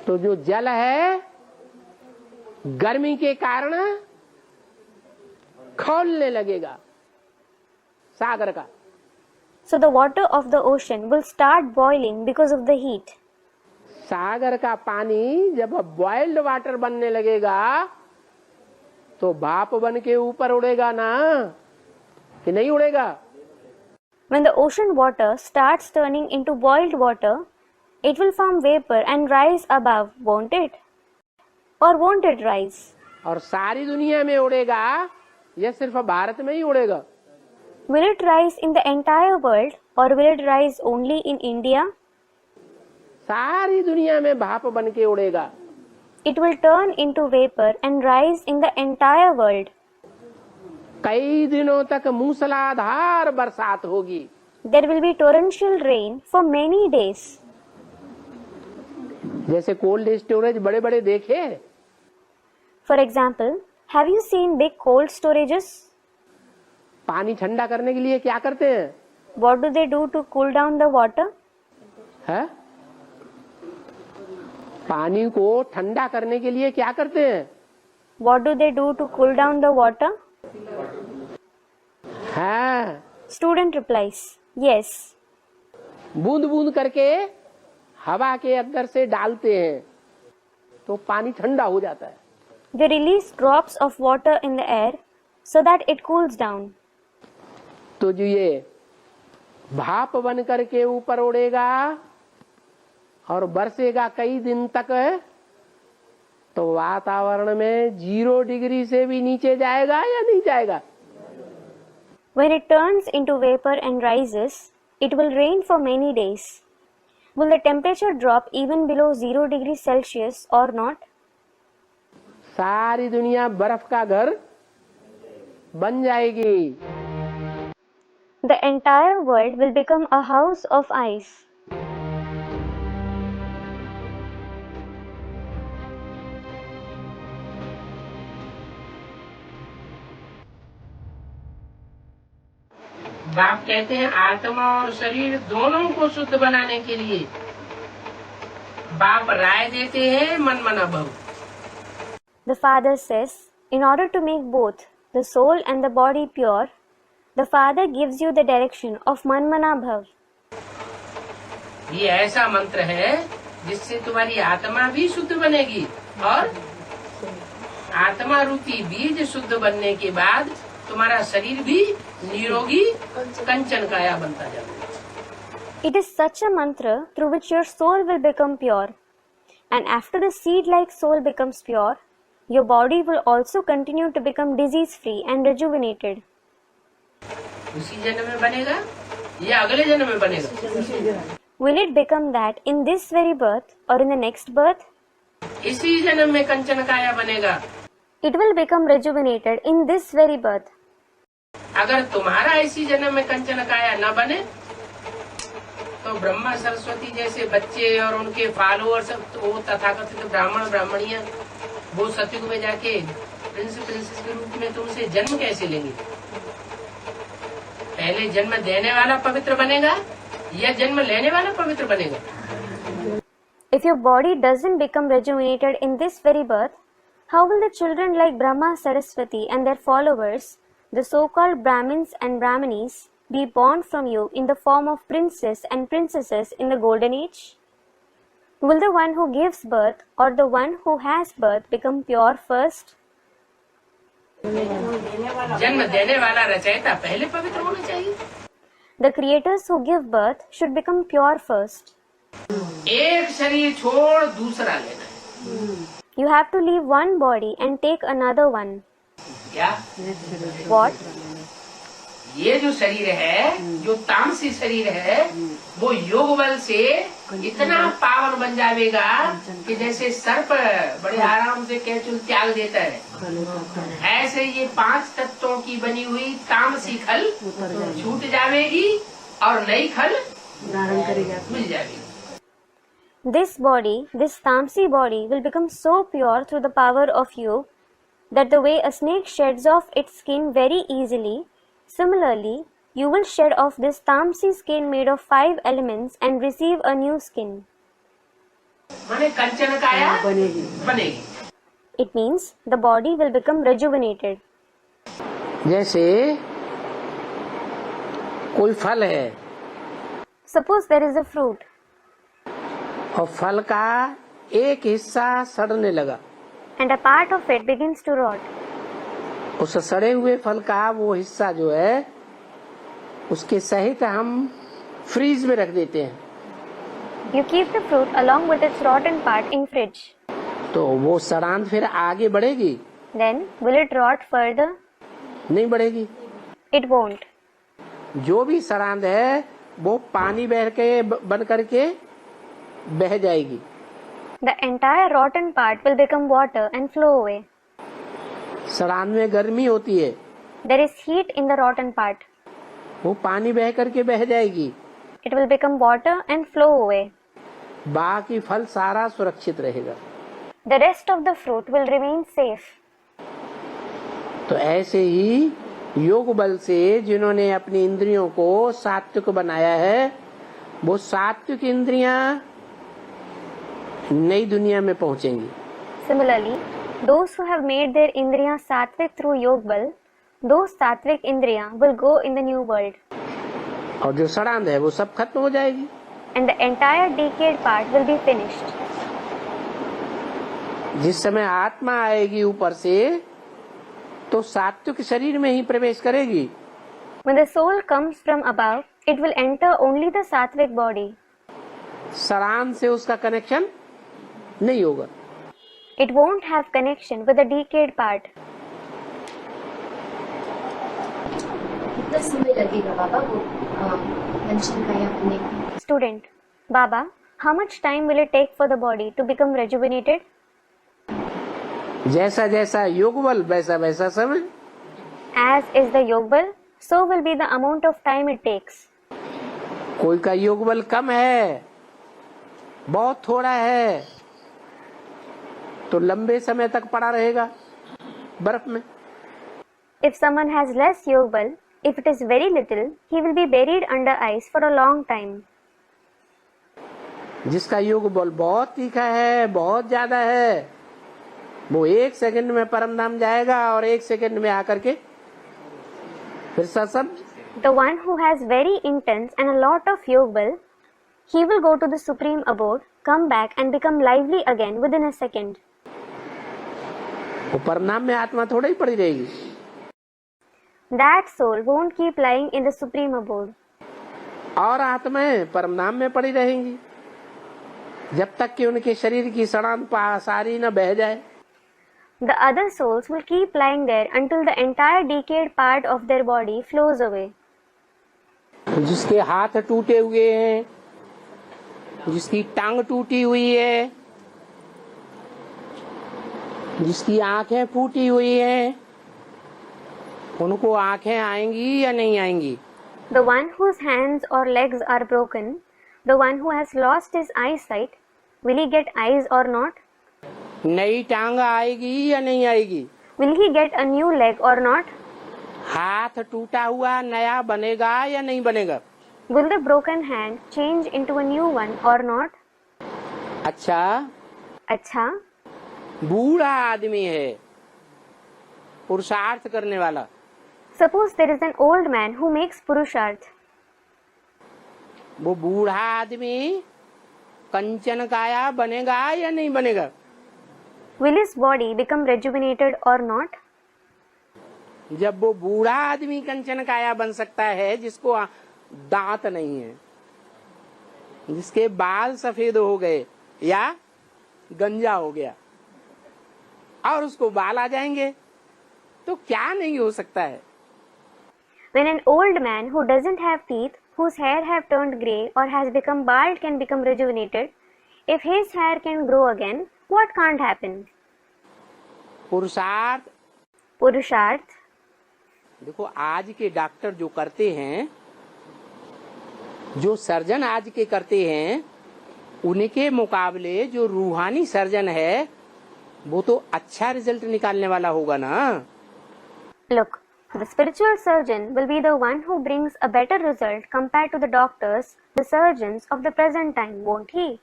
तो जो जल है गर्मी के कारण खौलने लगेगा सागर का। So the water of the ocean will start boiling because of the heat. सागर का पानी जब बॉइल्ड वाटर बनने लगेगा तो भाप बन के ऊपर उड़ेगा ना, कि नहीं उड़ेगा? When the ocean water starts turning into boiled water, it will form vapor and rise above, won't it? Or won't it rise? और सारी दुनिया में उड़ेगा या सिर्फ भारत में ही उड़ेगा? Will it rise in the entire world or will it rise only in India? सारी दुनिया में भाप बन के उड़ेगा। It will turn into vapor and rise in the entire world. कई दिनों तक मूसलाधार बरसात होगी। There will be torrential rain for many days. जैसे कोल्ड स्टोरेज बड़े बड़े देखे। For example, have you seen big cold storages? पानी ठंडा करने के लिए क्या करते हैं? What do they do to cool down the water? है? पानी को ठंडा करने के लिए क्या करते हैं? What do they do to cool down the water? हाँ, Student replies, yes. बूंद बूंद करके हवा के अंदर से डालते हैं तो पानी ठंडा हो जाता है। They release drops of water in the air so that it cools down. तो जो ये भाप बन करके ऊपर उड़ेगा और बरसेगा कई दिन तक, तो वातावरण में 0 डिग्री से भी नीचे जाएगा या नहीं जाएगा? When it turns into vapor and rises, it will rain for many days. Will the temperature drop even below 0 degrees Celsius or not? सारी दुनिया बर्फ का घर बन जाएगी। The entire world will become a house of ice. बाप कहते हैं आत्मा और शरीर दोनों को शुद्ध बनाने के लिए बाप राय देते हैं मन मना भव। The Father says, in order to make both the soul and the body pure, the Father gives you the direction of Manmana Bhav. ये ऐसा मंत्र है जिससे तुम्हारी आत्मा भी शुद्ध बनेगी और आत्मा रूपी बीज शुद्ध बनने के बाद तुम्हारा शरीर भी निरोगी कंचन काया बनता जाएगा। It is such a mantra through which your soul will become pure. And after the seed-like soul becomes pure, your body will also continue to become disease-free and rejuvenated. उसी जन्म में बनेगा या अगले जन्म में बनेगा? Will it become that in this very birth or in the next birth? इसी जन्म में कंचन काया बनेगा। It will become rejuvenated in this very birth. अगर तुम्हारा इसी जन्म में कंचन काया न बने तो ब्रह्मा सरस्वती जैसे बच्चे और उनके फॉलोअर्स, तो वो तथाकथित ब्राह्मण ब्राह्मणियां, वो सतयुग में जाके प्रिंस प्रिंसेस के रूप में तुमसे जन्म कैसे लेंगे? पहले जन्म देने वाला पवित्र बनेगा या जन्म लेने वाला पवित्र बनेगा? If your body doesn't become rejuvenated in this very birth, how will the children like Brahma, Saraswati and their followers, the so-called Brahmins and Brahmanis, be born from you in the form of princes and princesses in the golden age? Will the one who gives birth or the one who has birth become pure first? जन्म देने वाला रचयिता पहले पवित्र होना चाहिए। The creators who give birth should become pure first. एक शरीर छोड़ दूसरा लेना है। You have to leave one body and take another one. क्या? What? ये जो शरीर है, जो तामसी शरीर है, वो योग बल से इतना पावन बन जाएगा कि जैसे सर्प बड़े आराम से कैचुल त्याग देता है, ऐसे ये 5 तत्वों की बनी हुई तामसी खल छूट जाएगी और नई खल मिल जाएगी। This body, this Tamsi body, will become so pure through the power of you that the way a snake sheds off its skin very easily, similarly, you will shed off this Tamsi skin made of 5 elements and receive a new skin. माने कंचन काया बनेगी। It means the body will become rejuvenated. जैसे कोई फल है Suppose there is a fruit और फल का एक हिस्सा सड़ने लगा, and a part of it begins to rot. उस सड़े हुए फल का वो हिस्सा जो है उसके सहित हम फ्रीज में रख देते हैं। You keep the fruit along with its rotten part in fridge. तो वो सड़ांत फिर आगे बढ़ेगी? Then will it rot further? नहीं बढ़ेगी। It won't. जो भी सरांध है वो पानी बह के बन करके बह जाएगी. The entire rotten part will become water and flow away. सरांध में गर्मी होती है, There is heat in the rotten part. वो पानी बह करके बह जाएगी. It will become water and flow away. बाकी फल सारा सुरक्षित रहेगा. The rest of the fruit will remain safe. तो ऐसे ही योग बल से जिन्होंने अपनी इंद्रियों को सात्विक बनाया है, वो सात्विक इंद्रियां नई दुनिया में पहुंचेंगी. Similarly, those who have made their indriya sattvic through yog bal, those sattvic indriya will go in the new world. और जो सड़ांध है वो सब खत्म हो जाएगी. And the entire decayed part will be finished. जिस समय आत्मा आएगी ऊपर से तो सात्विक शरीर में ही प्रवेश करेगी. When the soul comes from above, it will enter only the sattvic body. सड़ांध से उसका कनेक्शन नहीं होगा. It won't have connection with the decayed part. कितना समय लगेगा बाबा वो मेंशन किया आपने? Student, Baba, how much time will it take for the body to become rejuvenated? जैसा जैसा योग बल वैसा वैसा समय. As is the yog bal, so will be the amount of time it takes. कोई का योग बल कम है, बहुत थोड़ा है, तो लंबे समय तक पड़ा रहेगा बर्फ में. If someone has less yog bal, if it is very little, he will be buried under ice for a long time. जिसका योग बल बहुत तीखा है, बहुत ज्यादा है, वो 1 सेकंड में परम धाम जाएगा और 1 सेकंड में आकर के फिर सब. The one who has very intense and a lot of yog bal, he will go to the supreme abode, come back and become lively again within a second. वो परम धाम में आत्मा थोड़ा ही पड़ी रहेगी. That soul won't keep lying in the supreme abode. और आत्माएं परम धाम में पड़ी रहेंगी जब तक कि उनके शरीर की सड़ांध सारी न बह जाए. The other souls will keep lying there until the entire decayed part of their body flows away. जिसके हाथ टूटे हुए हैं, जिसकी टांग टूटी हुई है, जिसकी आंखें फूटी हुई हैं, उनको आंखें आएंगी या नहीं आएंगी? The one whose hands or legs are broken, the one who has lost his eyesight, will he get eyes or not? नई टांग आएगी या नहीं आएगी? Will he get a new leg or not? हाथ टूटा हुआ नया बनेगा या नहीं बनेगा? Will the broken hand change into a new one or not? अच्छा, बूढ़ा आदमी है, पुरुषार्थ करने वाला. Suppose there is an old man who makes purusharth. वो बूढ़ा आदमी कंचन काया बनेगा या नहीं बनेगा? Will his body become rejuvenated or not? जब वो बूढ़ा आदमी कंचन काया बन सकता है, जिसको दांत नहीं है, जिसके बाल सफेद हो गए या गंजा हो गया और उसको बाल आ जाएंगे, तो क्या नहीं हो सकता है? When an old man who doesn't have teeth, whose hair have turned grey or has become bald can become rejuvenated, if his hair can grow again, what can't happen? पुरुषार्थ. देखो, आज के डॉक्टर जो करते हैं, जो सर्जन आज के करते हैं, उनके मुकाबले जो रूहानी सर्जन है वो तो अच्छा रिजल्ट निकालने वाला होगा ना. Look, the spiritual surgeon will be the one who brings a better result compared to the doctors, the surgeons of the present time, won't he?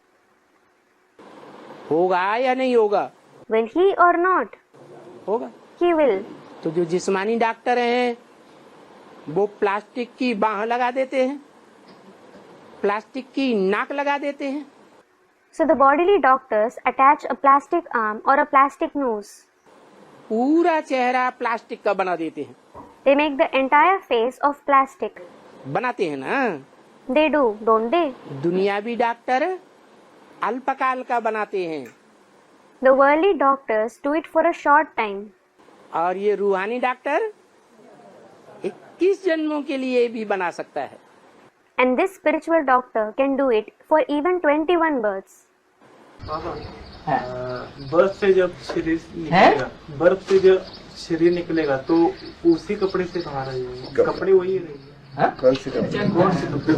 होगा या नहीं होगा? Will he or not? होगा. He will. तो जो जिस्मानी doctor हैं वो प्लास्टिक की बाह लगा देते हैं, प्लास्टिक की नाक लगा देते हैं. So the bodily doctors attach a plastic arm or a plastic nose. पूरा चेहरा प्लास्टिक का बना देते हैं. They make the entire face of plastic. बनाते हैं ना? They do, don't they? दुनियावी डॉक्टर अल्पकाल का बनाते हैं. The worldly doctors do it for a short time. और ये रूहानी डॉक्टर एक 21 जन्मों के लिए भी बना सकता है। And this spiritual doctor can do it for even 21 births. Birth से जब शरीर निकलेगा, बर्थ से जब शरीर निकलेगा तो उसी कपड़े से कहाँ रहेगा? कपड़े वही रहेंगे। कौन से कपड़े?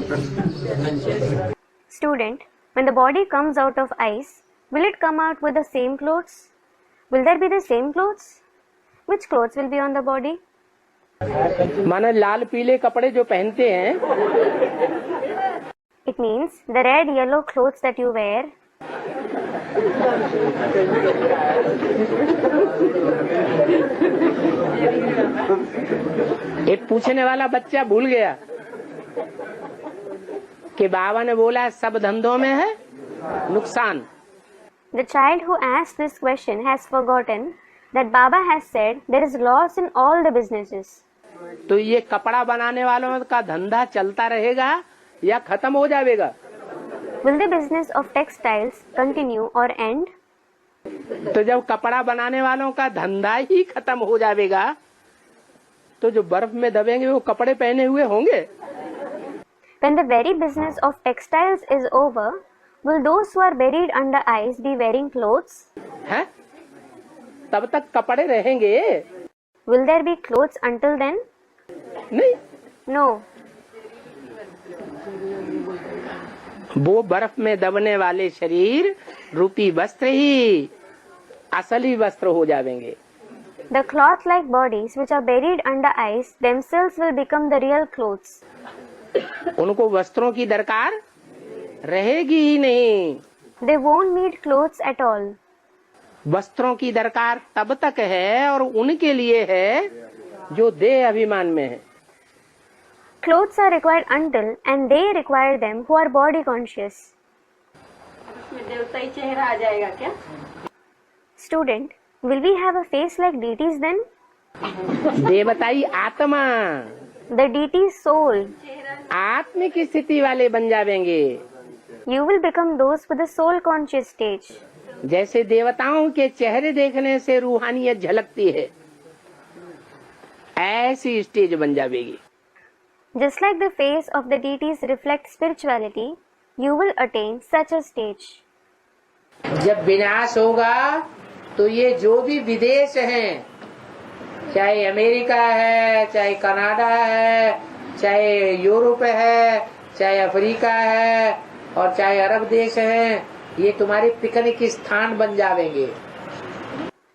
Student, when the body comes out of ice, will it come out with the same clothes? Will there be the same clothes? Which clothes will be on the body? माने लाल पीले कपड़े जो पहनते हैं, It means the red, yellow clothes that you wear. एक पूछने वाला बच्चा भूल गया कि बाबा ने बोला सब धंधों में है नुकसान। The child who asked this question has forgotten that Baba has said there is loss in all the businesses. तो ये कपड़ा बनाने वालों का धंधा चलता रहेगा या खत्म हो जाएगा? Will the business of textiles continue or end? तो जब कपड़ा बनाने वालों का धंधा ही खत्म हो जाएगा तो जो बर्फ में दबेंगे वो कपड़े पहने हुए होंगे। When the very business of textiles is over, will those who are buried under ice be wearing clothes? हैं? तब तक कपड़े रहेंगे? Will there be clothes until then? नहीं। No. वो बर्फ में दबने वाले शरीर रूपी वस्त्र ही असली वस्त्र हो जाएंगे। The cloth-like bodies which are buried under ice themselves will become the real clothes. उनको वस्त्रों की दरकार रहेगी ही नहीं। They won't need clothes at all. वस्त्रों की दरकार तब तक है और उनके लिए है जो देह अभिमान में है। Clothes are required until and they require them who are body conscious. देवताई चेहरा आ जाएगा क्या? Student, will we have a face like deities then? देवताई आत्मा, The deity's soul. आत्मिक स्थिति वाले बन जाएंगे। You will become those with the soul conscious stage. जैसे देवताओं के चेहरे देखने से रूहानियत झलकती है, ऐसी स्टेज बन जाएगी। Just like the face of the deities reflects spirituality, you will attain such a stage. जब विनाश होगा तो ये जो भी विदेश हैं, चाहे अमेरिका है, चाहे कनाडा है, चाहे यूरोप है, चाहे अफ्रीका है और चाहे अरब देश हैं, ये तुम्हारे पिकनिक स्थान बन जाएंगे।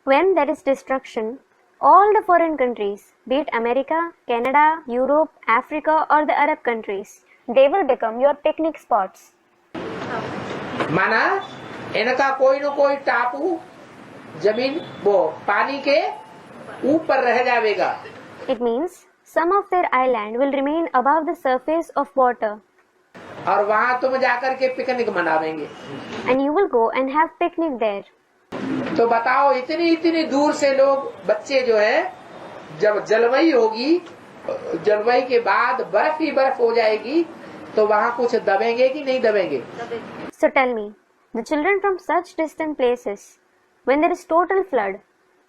When there is destruction, all the foreign countries, be it America, Canada, Europe, Africa or the Arab countries, they will become your picnic spots. माना इनका कोई न कोई टापू जमीन वो पानी के ऊपर रह जाएगा। It means some of their island will remain above the surface of water. और वहाँ तुम जाकर के picnic मनावेंगे। And you will go and have picnic there. तो बताओ इतनी इतनी दूर से लोग बच्चे जो है, जब जलवायु होगी, जलवायु के बाद बर्फ ही बर्फ हो जाएगी तो वहाँ कुछ दबेंगे कि नहीं दबेंगे? So tell me, the children from such distant places, when there is total flood,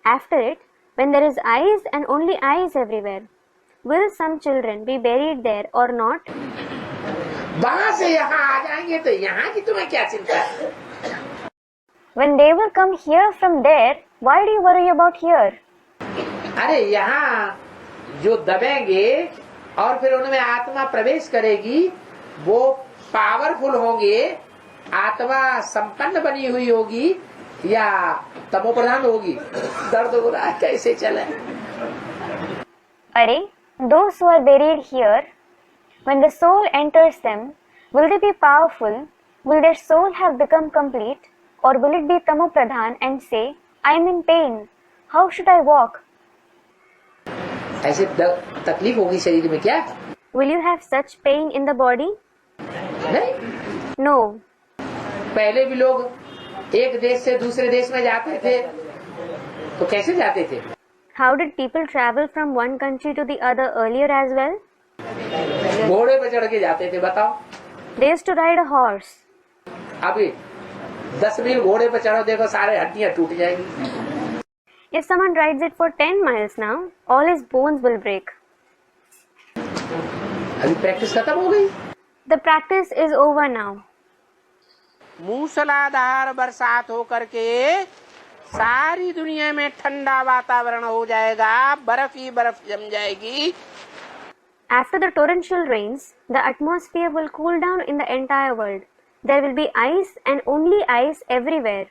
after it, when there is ice and only ice everywhere, will some children be buried there or not? वहाँ से यहाँ आ जाएंगे तो यहाँ की तुम्हें क्या चिंता है? When they will come here from there, why do you worry about here? अरे यहाँ जो दबेंगे और फिर उनमें आत्मा प्रवेश करेगी, वो पावरफुल होंगे, आत्मा संपन्न बनी हुई होगी या तमोप्रधान होगी? दर्द हो रहा है, कैसे चले? Are those who are buried here, when the soul enters them, will they be powerful? Will their soul have become complete? Or will it be tamopradhan and say, I am in pain, how should I walk? ऐसे तकलीफ होगी शरीर में क्या? Will you have such pain in the body? नहीं। No. पहले भी लोग एक देश से दूसरे देश में जाते थे तो कैसे जाते थे? How did people travel from one country to the other earlier as well? घोड़े पे चढ़ के जाते थे, बताओ। They used to ride a horse. अभी 10 मील घोड़े पे चढ़ो, देखो सारे हड्डियां टूट जाएंगी। If someone rides it for 10 miles now, all his bones will break. अभी प्रैक्टिस खत्म हो गई। The practice is over now. मूसलाधार बरसात हो करके सारी दुनिया में ठंडा वातावरण हो जाएगा, बर्फ ही बर्फ जम जाएगी। After the torrential rains, the atmosphere will cool down in the entire world. There will be ice and only ice everywhere.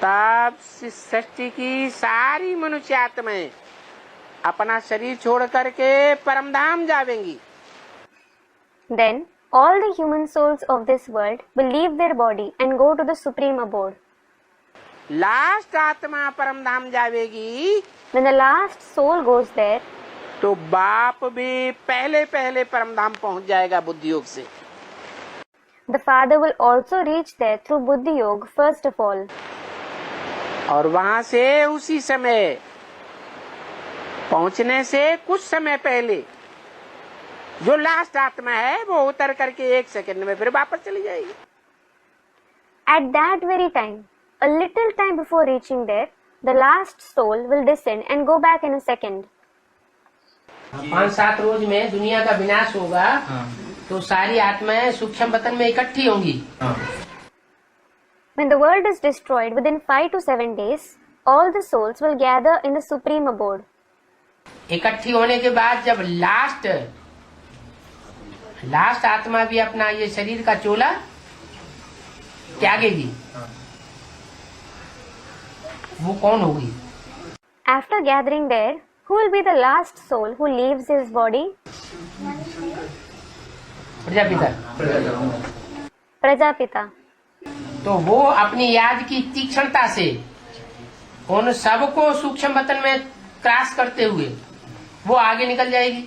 तब सृष्टि की सारी मनुष्य आत्माएं अपना शरीर छोड़ करके परमधाम जावेंगी। Then all the human souls of this world will leave their body and go to the supreme abode. Last आत्मा परमधाम जावेगी। When the last soul goes there, तो बाप भी पहले पहले परमधाम पहुंच जाएगा बुद्धि योग से। the father will also reach there through Buddhi Yoga first of all. और वहां से उसी समय पहुंचने से कुछ समय पहले जो लास्ट आत्मा है वो उतर करके 1 सेकंड में फिर वापस चली जाएगी। At that very time, a little time before reaching there, the last soul will descend and go back in a second. 5-7 रोज में दुनिया का विनाश होगा, तो सारी आत्माएं सूक्ष्म वतन में इकट्ठी होंगी। When the world is destroyed within 5 to 7 days, all the souls will gather in the supreme abode. इकट्ठी होने के बाद जब लास्ट आत्मा भी अपना ये शरीर का चोला त्यागेगी, वो कौन होगी? After gathering there, who will be the last soul who leaves his body? Prajapita. Prajapita. तो वो अपनी याद की तीक्ष्णता से उन सबको सूक्ष्म वतन में क्रॉस करते हुए वो आगे निकल जाएगी।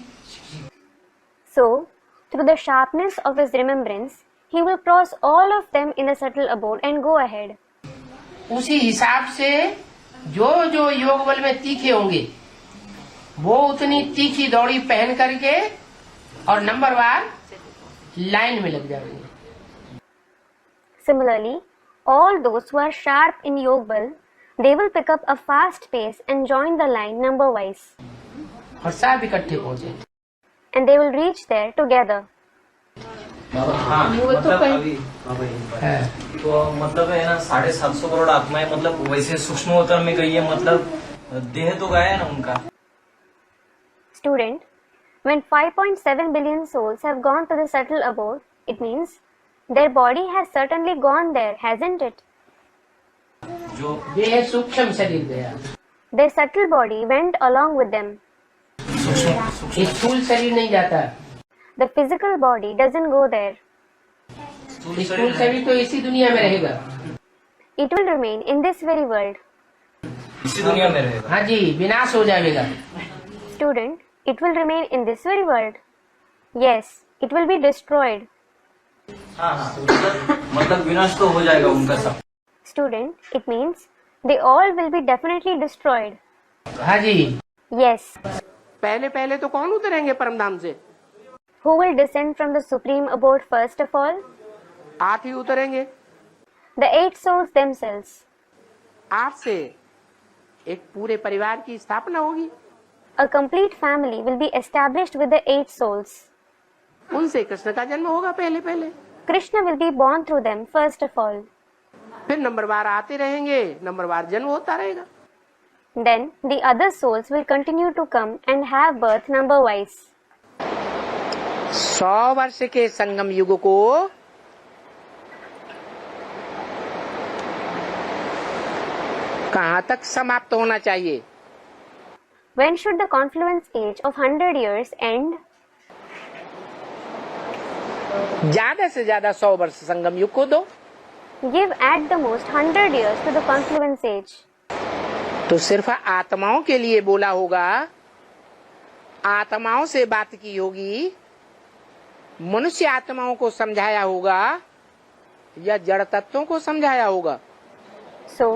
So, through the sharpness of his remembrance, he will cross all of them in the subtle abode and go ahead. उसी हिसाब से जो जो योग बल में तीखे होंगे वो उतनी तीखी दौड़ी पहन करके और नंबरवार लाइन में लग जाएंगे। Similarly, all those who are sharp in Yoga Bal, they will pick up a fast pace and join the line number wise. और सब इकट्ठे पहुंचे। And they will reach there together. हाँ, मतलब अभी तो मतलब है ना 750 करोड़ आत्माएं मतलब वैसे सूक्ष्म अवतार में गई है, मतलब देह तो गया है ना उनका। Student, when 5.7 billion souls have gone to the subtle abode, it means their body has certainly gone there, hasn't it? जो देह सूक्ष्म शरीर गया, Their subtle body went along with them. स्थूल शरीर नहीं जाता। The physical body doesn't go there. स्थूल शरीर तो इसी दुनिया में रहेगा। It will remain in this very world. इसी दुनिया में रहेगा। हाँ जी, विनाश हो जाएगा। Student, it will remain in this very world. Yes, it will be destroyed. हाँ हाँ, मतलब विनाश तो हो जाएगा उनका सब। Student, it means they all will be definitely destroyed. हाँ जी। Yes. पहले पहले तो कौन उतरेंगे परमधाम से? Who will descend from the supreme abode first of all? 8 ही उतरेंगे। The 8 souls themselves. 8 से एक पूरे परिवार की स्थापना होगी। A complete family will be established with the 8 souls. उनसे कृष्ण का जन्म होगा पहले पहले। Krishna will be born through them first of all. फिर नंबरवार आते रहेंगे, नंबरवार जन्म होता रहेगा। Then the other souls will continue to come and have birth number wise. 100 वर्ष के संगम युग को कहाँ तक समाप्त होना चाहिए? When should the confluence age of 100 years end? ज्यादा से ज्यादा 100 वर्ष संगम युग को दो। Give at the most 100 years to the confluence age. तो सिर्फ आत्माओं के लिए बोला होगा, आत्माओं से बात की होगी, मनुष्य आत्माओं को समझाया होगा या जड़ तत्वों को समझाया होगा? So,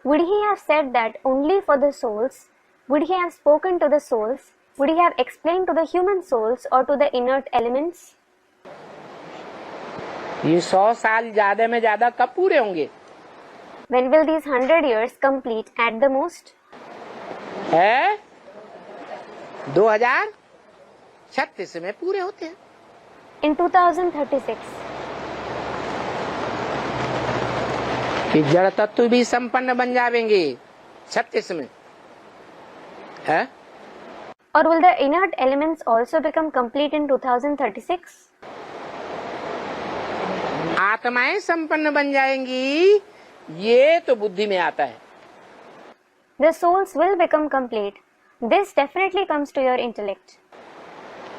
would he have said that only for the souls? Would he have spoken to the souls? Would he have explained to the human souls or to the inert elements? ये 100 साल ज्यादा में ज्यादा कब पूरे होंगे? When will these 100 years complete at the most? है 36 में पूरे होते हैं। In 2036, कि जड़ तत्व भी संपन्न बन जाएंगे 36 में है। or will the inert elements also become complete in 2036? आत्माएं संपन्न बन जाएंगी, ये तो बुद्धि में आता है। The souls will become complete. This definitely comes to your intellect.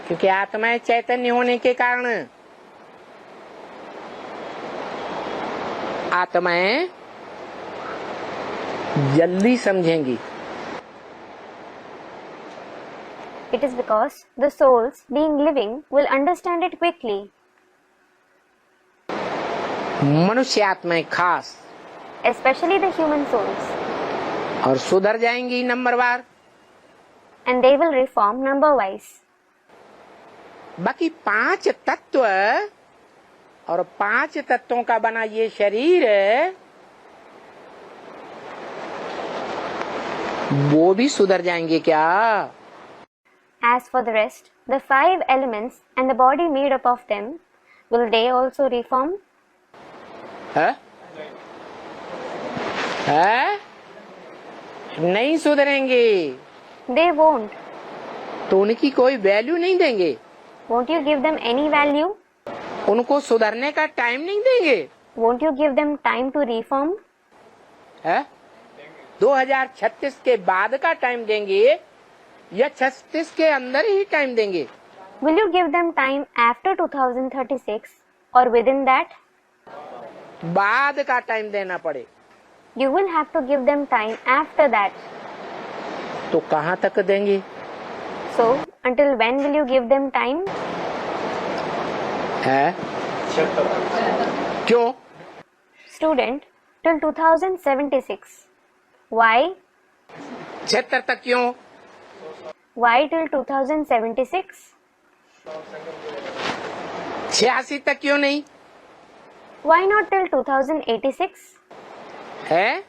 क्योंकि आत्माएं चैतन्य होने के कारण आत्माएं जल्दी समझेंगी। It is because the souls, being living, will understand it quickly. मनुष्य आत्माएं खास, Especially the human souls. और सुधर जाएंगी नंबरवार। And they will reform number-wise. बाकी 5 तत्व और 5 तत्वों का बना ये शरीर वो भी सुधर जाएंगे क्या? As for the rest, the 5 elements and the body made up of them, will they also reform? है? है? नहीं सुधरेंगे। They won't. तो उनकी कोई वैल्यू नहीं देंगे। Won't you give them any value? उनको सुधरने का टाइम नहीं देंगे। Won't you give them time to reform? है? 2036 के बाद का टाइम देंगे या 36 के अंदर ही टाइम देंगे? Will you give them time after 2036 or within that? बाद का टाइम देना पड़े। You will have to give them time after that. तो कहाँ तक देंगे? So, until when will you give them time? है? क्यों? Student, till 2076. Why? 76 तक क्यों? Why till 2076? 86 तक क्यों नहीं? Why not till 2086? है?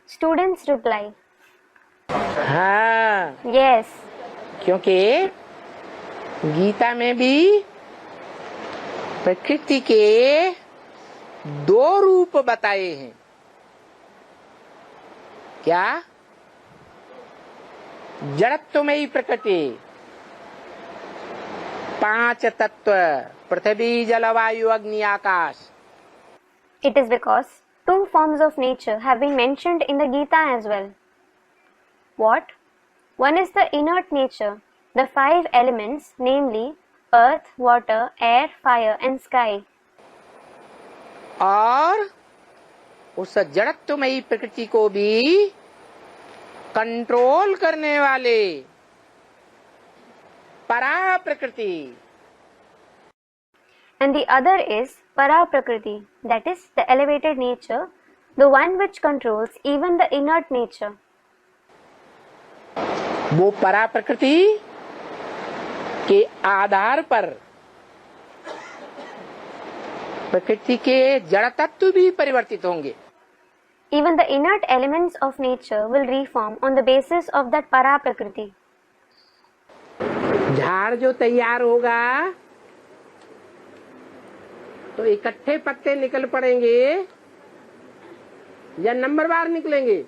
Students reply, हाँ, yes, क्योंकि गीता में भी प्रकृति के 2 रूप बताए हैं। क्या? जड़त्वमयी प्रकृति, 5 तत्व, पृथ्वी जल वायु अग्नि आकाश। it is because 2 forms of nature have been mentioned in the Gita as well. What? One is the inert nature, the 5 elements, namely earth, water, air, fire and sky. और उस जड़त्वमयी प्रकृति को भी कंट्रोल करने वाले परा प्रकृति। And the other is para prakriti, that is the elevated nature, the one which controls even the inert nature. वो परा प्रकृति के आधार पर प्रकृति के जड़ तत्व भी परिवर्तित होंगे। Even the inert elements of nature will reform on the basis of that para prakriti. झाड़ जो तैयार होगा तो इकट्ठे पत्ते निकल पड़ेंगे या नंबरवार निकलेंगे?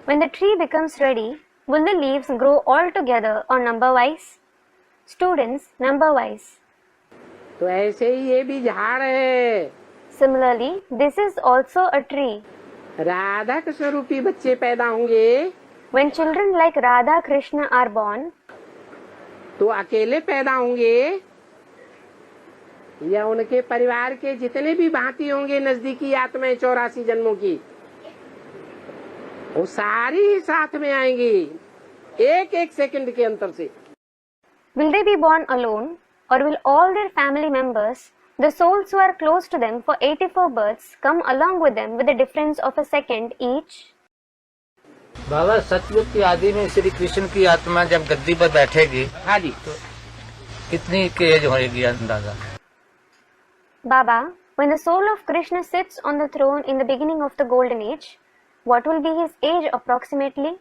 When the tree becomes ready, will the leaves grow all together or number-wise? Students, number-wise. तो ऐसे ही ये भी झाड़ है। Similarly, this is also a tree. Radha Krishna रूपी बच्चे पैदा होंगे When children like Radha Krishna are born, तो अकेले पैदा होंगे या उनके परिवार के जितने भी भांति होंगे नजदीकी आत्माएं 84 जन्मों की, वो सारी साथ में आएंगी एक एक सेकंड के अंतर से। will they be born alone or will all their family members, the souls who are close to them for 84 births, come along with them with a difference of a second each? बाबा, सतयुग की आदि में श्री कृष्ण की आत्मा जब गद्दी पर बैठेगी, हाँ जी, तो कितनी की एज होगी अंदाजा? Baba, when the soul of Krishna sits on the throne in the beginning of the golden age, what will be his age approximately?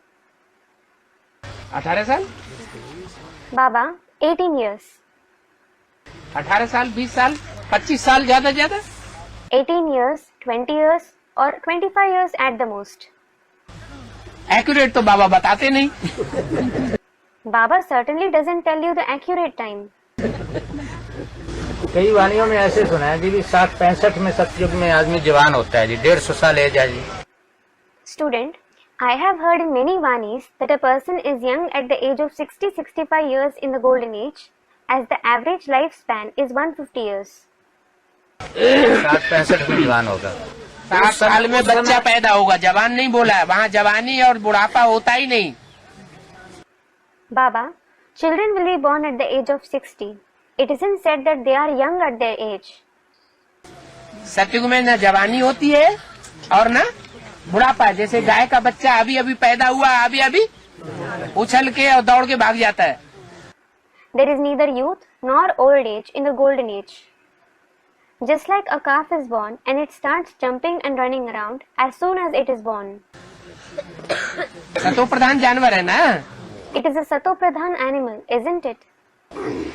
18 साल? Baba, 18 years. 18 साल, 20 साल, 25 साल ज्यादा ज्यादा? 18 years, 20 years or 25 years at the most. Accurate तो बाबा बताते नहीं। Baba certainly doesn't tell you the accurate time. कई वाणियों में ऐसे सुना है जी 60-65 में सतयुग में आदमी जवान होता है जी, 150 साल एज है जी। Student, I have heard in many Vanis that a person is young at the age of 60-65 years in the golden age, as the average lifespan is 150 years. 60-65 में जवान होगा। 60 साल में बच्चा पैदा होगा, जवान नहीं बोला है, वहाँ जवानी और बुढ़ापा होता ही नहीं। Baba, children will be born at the age of 60. It isn't said that they are young at their age. सतयुग में न जवानी होती है और न बुढ़ापा। जैसे गाय का बच्चा अभी अभी पैदा हुआ, अभी अभी उछल के और दौड़ के भाग जाता है। There is neither youth nor old age in the golden age. Just like a calf is born and it starts jumping and running around as soon as it is born. सतो प्रधान जानवर है ना? It is a sato pradhan animal, isn't it?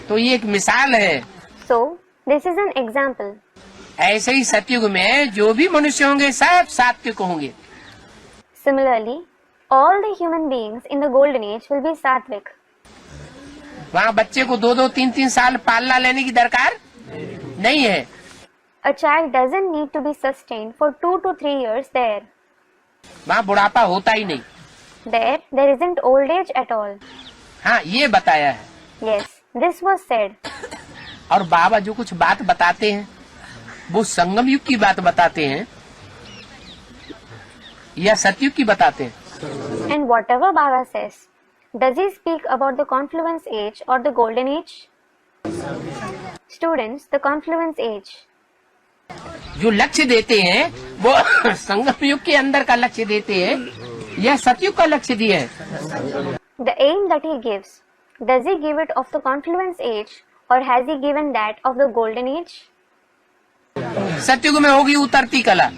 तो ये एक मिसाल है। So, this is an example. ऐसे ही सतयुग में जो भी मनुष्य होंगे सब सात्विक होंगे। Similarly, all the human beings in the golden age will be sattvic. वहाँ बच्चे को 2-2, 3-3 साल पालना लेने की दरकार नहीं है। A child doesn't need to be sustained for 2 to 3 years there. वहाँ बुढ़ापा होता ही नहीं। There isn't old age at all. हाँ, ये बताया है। Yes, this was said. और बाबा जो कुछ बात बताते हैं वो संगम युग की बात बताते हैं या सतयुग की बताते हैं? And whatever Baba says, does he speak about the confluence age or the golden age? Students, the confluence age. जो लक्ष्य देते हैं वो संगम युग के अंदर का लक्ष्य देते हैं या सतयुग का लक्ष्य दिए हैं? The aim that he gives, does he give it of the confluence age or has he given that of the golden age? सतयुग में होगी उतरती कला।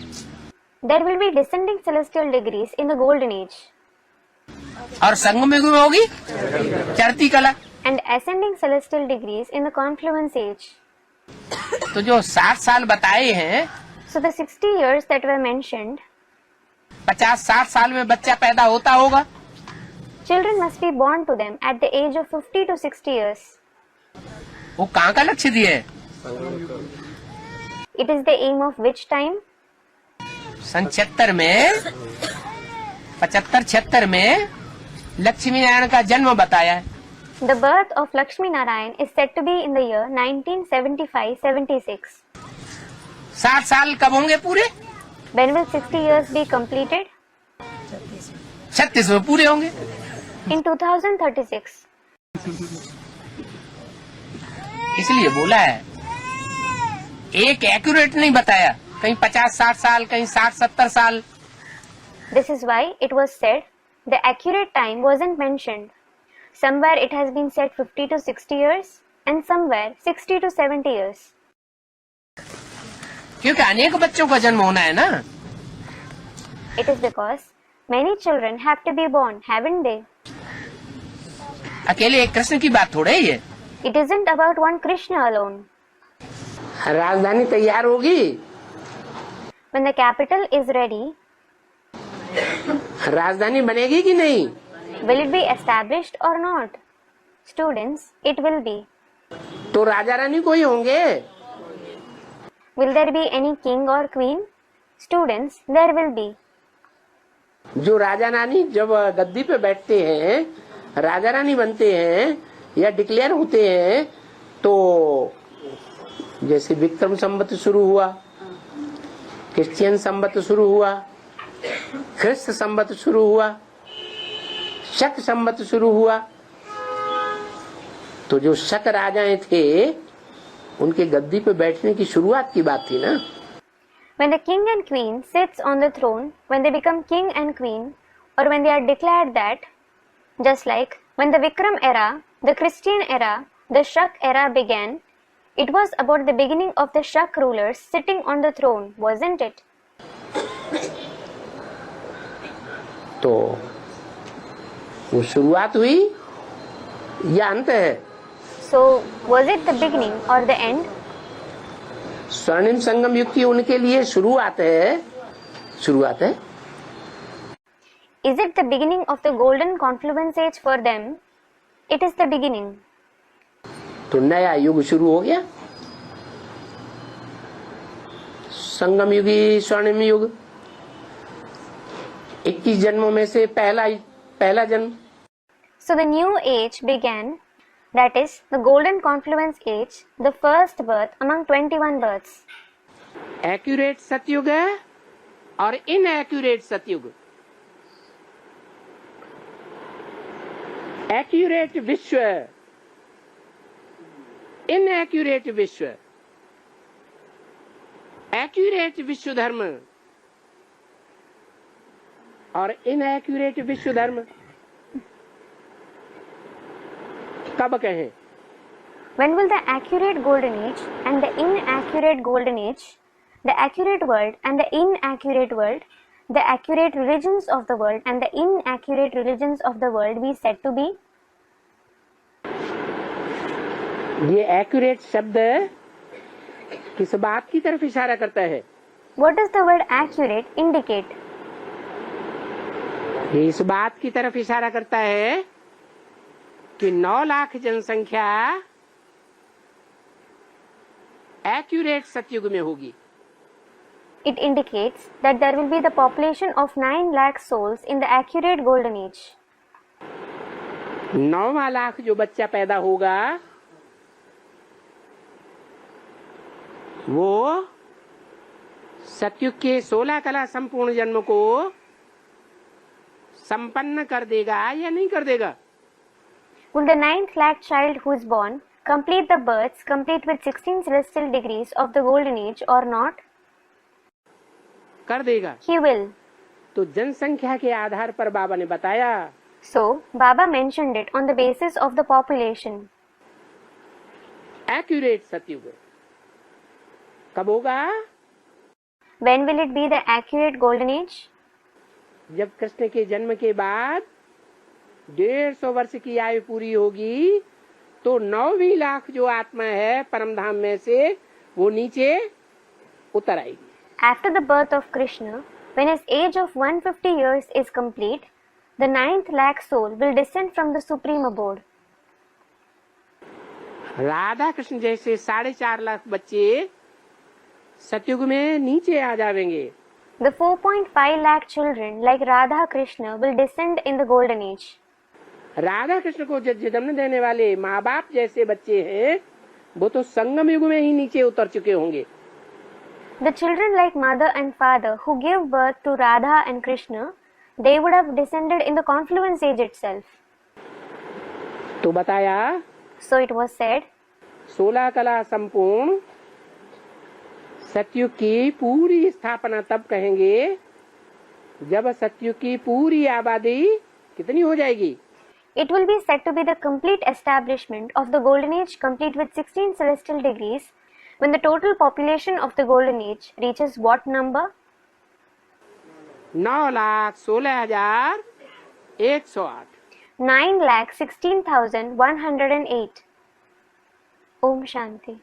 There will be descending celestial degrees in the golden age. और संगम युग में होगी चढ़ती कला। And ascending celestial degrees in the confluence age. तो जो 60 साल बताए हैं, So the 60 years that were mentioned, 50-60 साल में बच्चा पैदा होता होगा। children must be born to them at the age of 50 to 60 years. वो कहाँ का लक्ष्य दिए है? It is the aim of which time? सन 76 में 75-76 में लक्ष्मी नारायण का जन्म बताया है। The birth of Lakshmi Narayan is said to be in the year 1975-76. 60 साल कब होंगे पूरे? When will 60 years be completed? 36 में पूरे होंगे। In 2036. इसलिए बोला है, एक एक्यूरेट नहीं बताया, कहीं 50-60 साल, कहीं 60-70 साल। This is why it was said the accurate time wasn't mentioned. Somewhere it has been said 50 to 60 years and somewhere 60 to 70 years. क्योंकि अनेक बच्चों का जन्म होना है ना। It is because many children have to be born, haven't they? अकेले एक कृष्ण की बात थोड़ा ही है। It isn't about one Krishna alone. राजधानी तैयार होगी, When the capital is ready, राजधानी बनेगी कि नहीं? will it be established or not? Students, it will be. तो राजा रानी कोई होंगे? Will there be any king or queen? Students, there will be. जो राजा रानी जब गद्दी पे बैठते हैं, राजा रानी बनते हैं या डिक्लेयर होते हैं, तो जैसे विक्रम संवत शुरू हुआ, क्रिश्चियन संवत शुरू हुआ, ख्रिस्त संवत शुरू हुआ, शक संवत शुरू हुआ, तो जो शक राजाएं थे उनके गद्दी पे बैठने की शुरुआत की बात थी ना। When the king and queen sits on the throne, when they become king and queen, or when they are declared that, just like when the Vikram era, the Christian era, the Shak era began, it was about the beginning of the Shak rulers sitting on the throne, wasn't it? तो वो शुरुआत हुई या अंत है? So, was it the beginning or the end? स्वर्णिम संगम युग की उनके लिए शुरुआत है, शुरुआत है। Is it the beginning of the golden confluence age for them? It is the beginning. तो नया युग शुरू हो गया, संगम युगी स्वर्णिम युग। 21 जन्मों में से पहला जन्म। So the new age began, that is the golden confluence age, the first birth among 21 births. Accurate सतयुग है और इनएक्यूरेट सतयुग। एक्यूरेट विश्व, इनएक्यूरेट विश्व। एक्यूरेट विश्व धर्म और इनएक्यूरेट विश्व धर्म कब कहें? When will the accurate golden age and the inaccurate golden age, the accurate world and the inaccurate world, the accurate religions of the world and the inaccurate religions of the world be said to be? ये accurate शब्द किस बात की तरफ इशारा करता है? What does the word accurate indicate? ये इस बात की तरफ इशारा करता है कि 9 लाख जनसंख्या एक्यूरेट सतयुग में होगी। It indicates that there will be the population of 9 lakh souls in the accurate golden age. 9वां lakh जो बच्चा पैदा होगा वो सतयुग के 16 कला संपूर्ण जन्म को संपन्न कर देगा या नहीं कर देगा? Will the 9th lakh child who is born complete the births complete with 16 celestial degrees of the golden age or not? कर देगा। He will. तो जनसंख्या के आधार पर बाबा ने बताया। So, Baba mentioned it on the basis of the population. Accurate सतयुग कब होगा? When will it be the accurate golden age? जब कृष्ण के जन्म के बाद 150 वर्ष की आयु पूरी होगी तो 9वीं लाख जो आत्मा है परमधाम में से वो नीचे उतर आएगी। After the birth of Krishna, when his age of 150 years is complete, the 9th lakh soul will descend from the supreme abode. Radha Krishna जैसे 4.5 लाख बच्चे सतयुग में नीचे आ जाएंगे। The 4.5 lakh children like Radha Krishna will descend in the golden age. Radha Krishna को जन्म देने वाले माँ बाप जैसे बच्चे हैं वो तो संगम युग में ही नीचे उतर चुके होंगे। The children like mother and father who give birth to Radha and Krishna, they would have descended in the confluence age itself. तो बताया, So it was said, 16 कला संपूर्ण सतयुग की पूरी स्थापना तब कहेंगे जब सतयुग की पूरी आबादी कितनी हो जाएगी? It will be said to be the complete establishment of the golden age complete with 16 celestial degrees when the total population of the golden age reaches what number? 9,16,108 9,16,108. Om Shanti.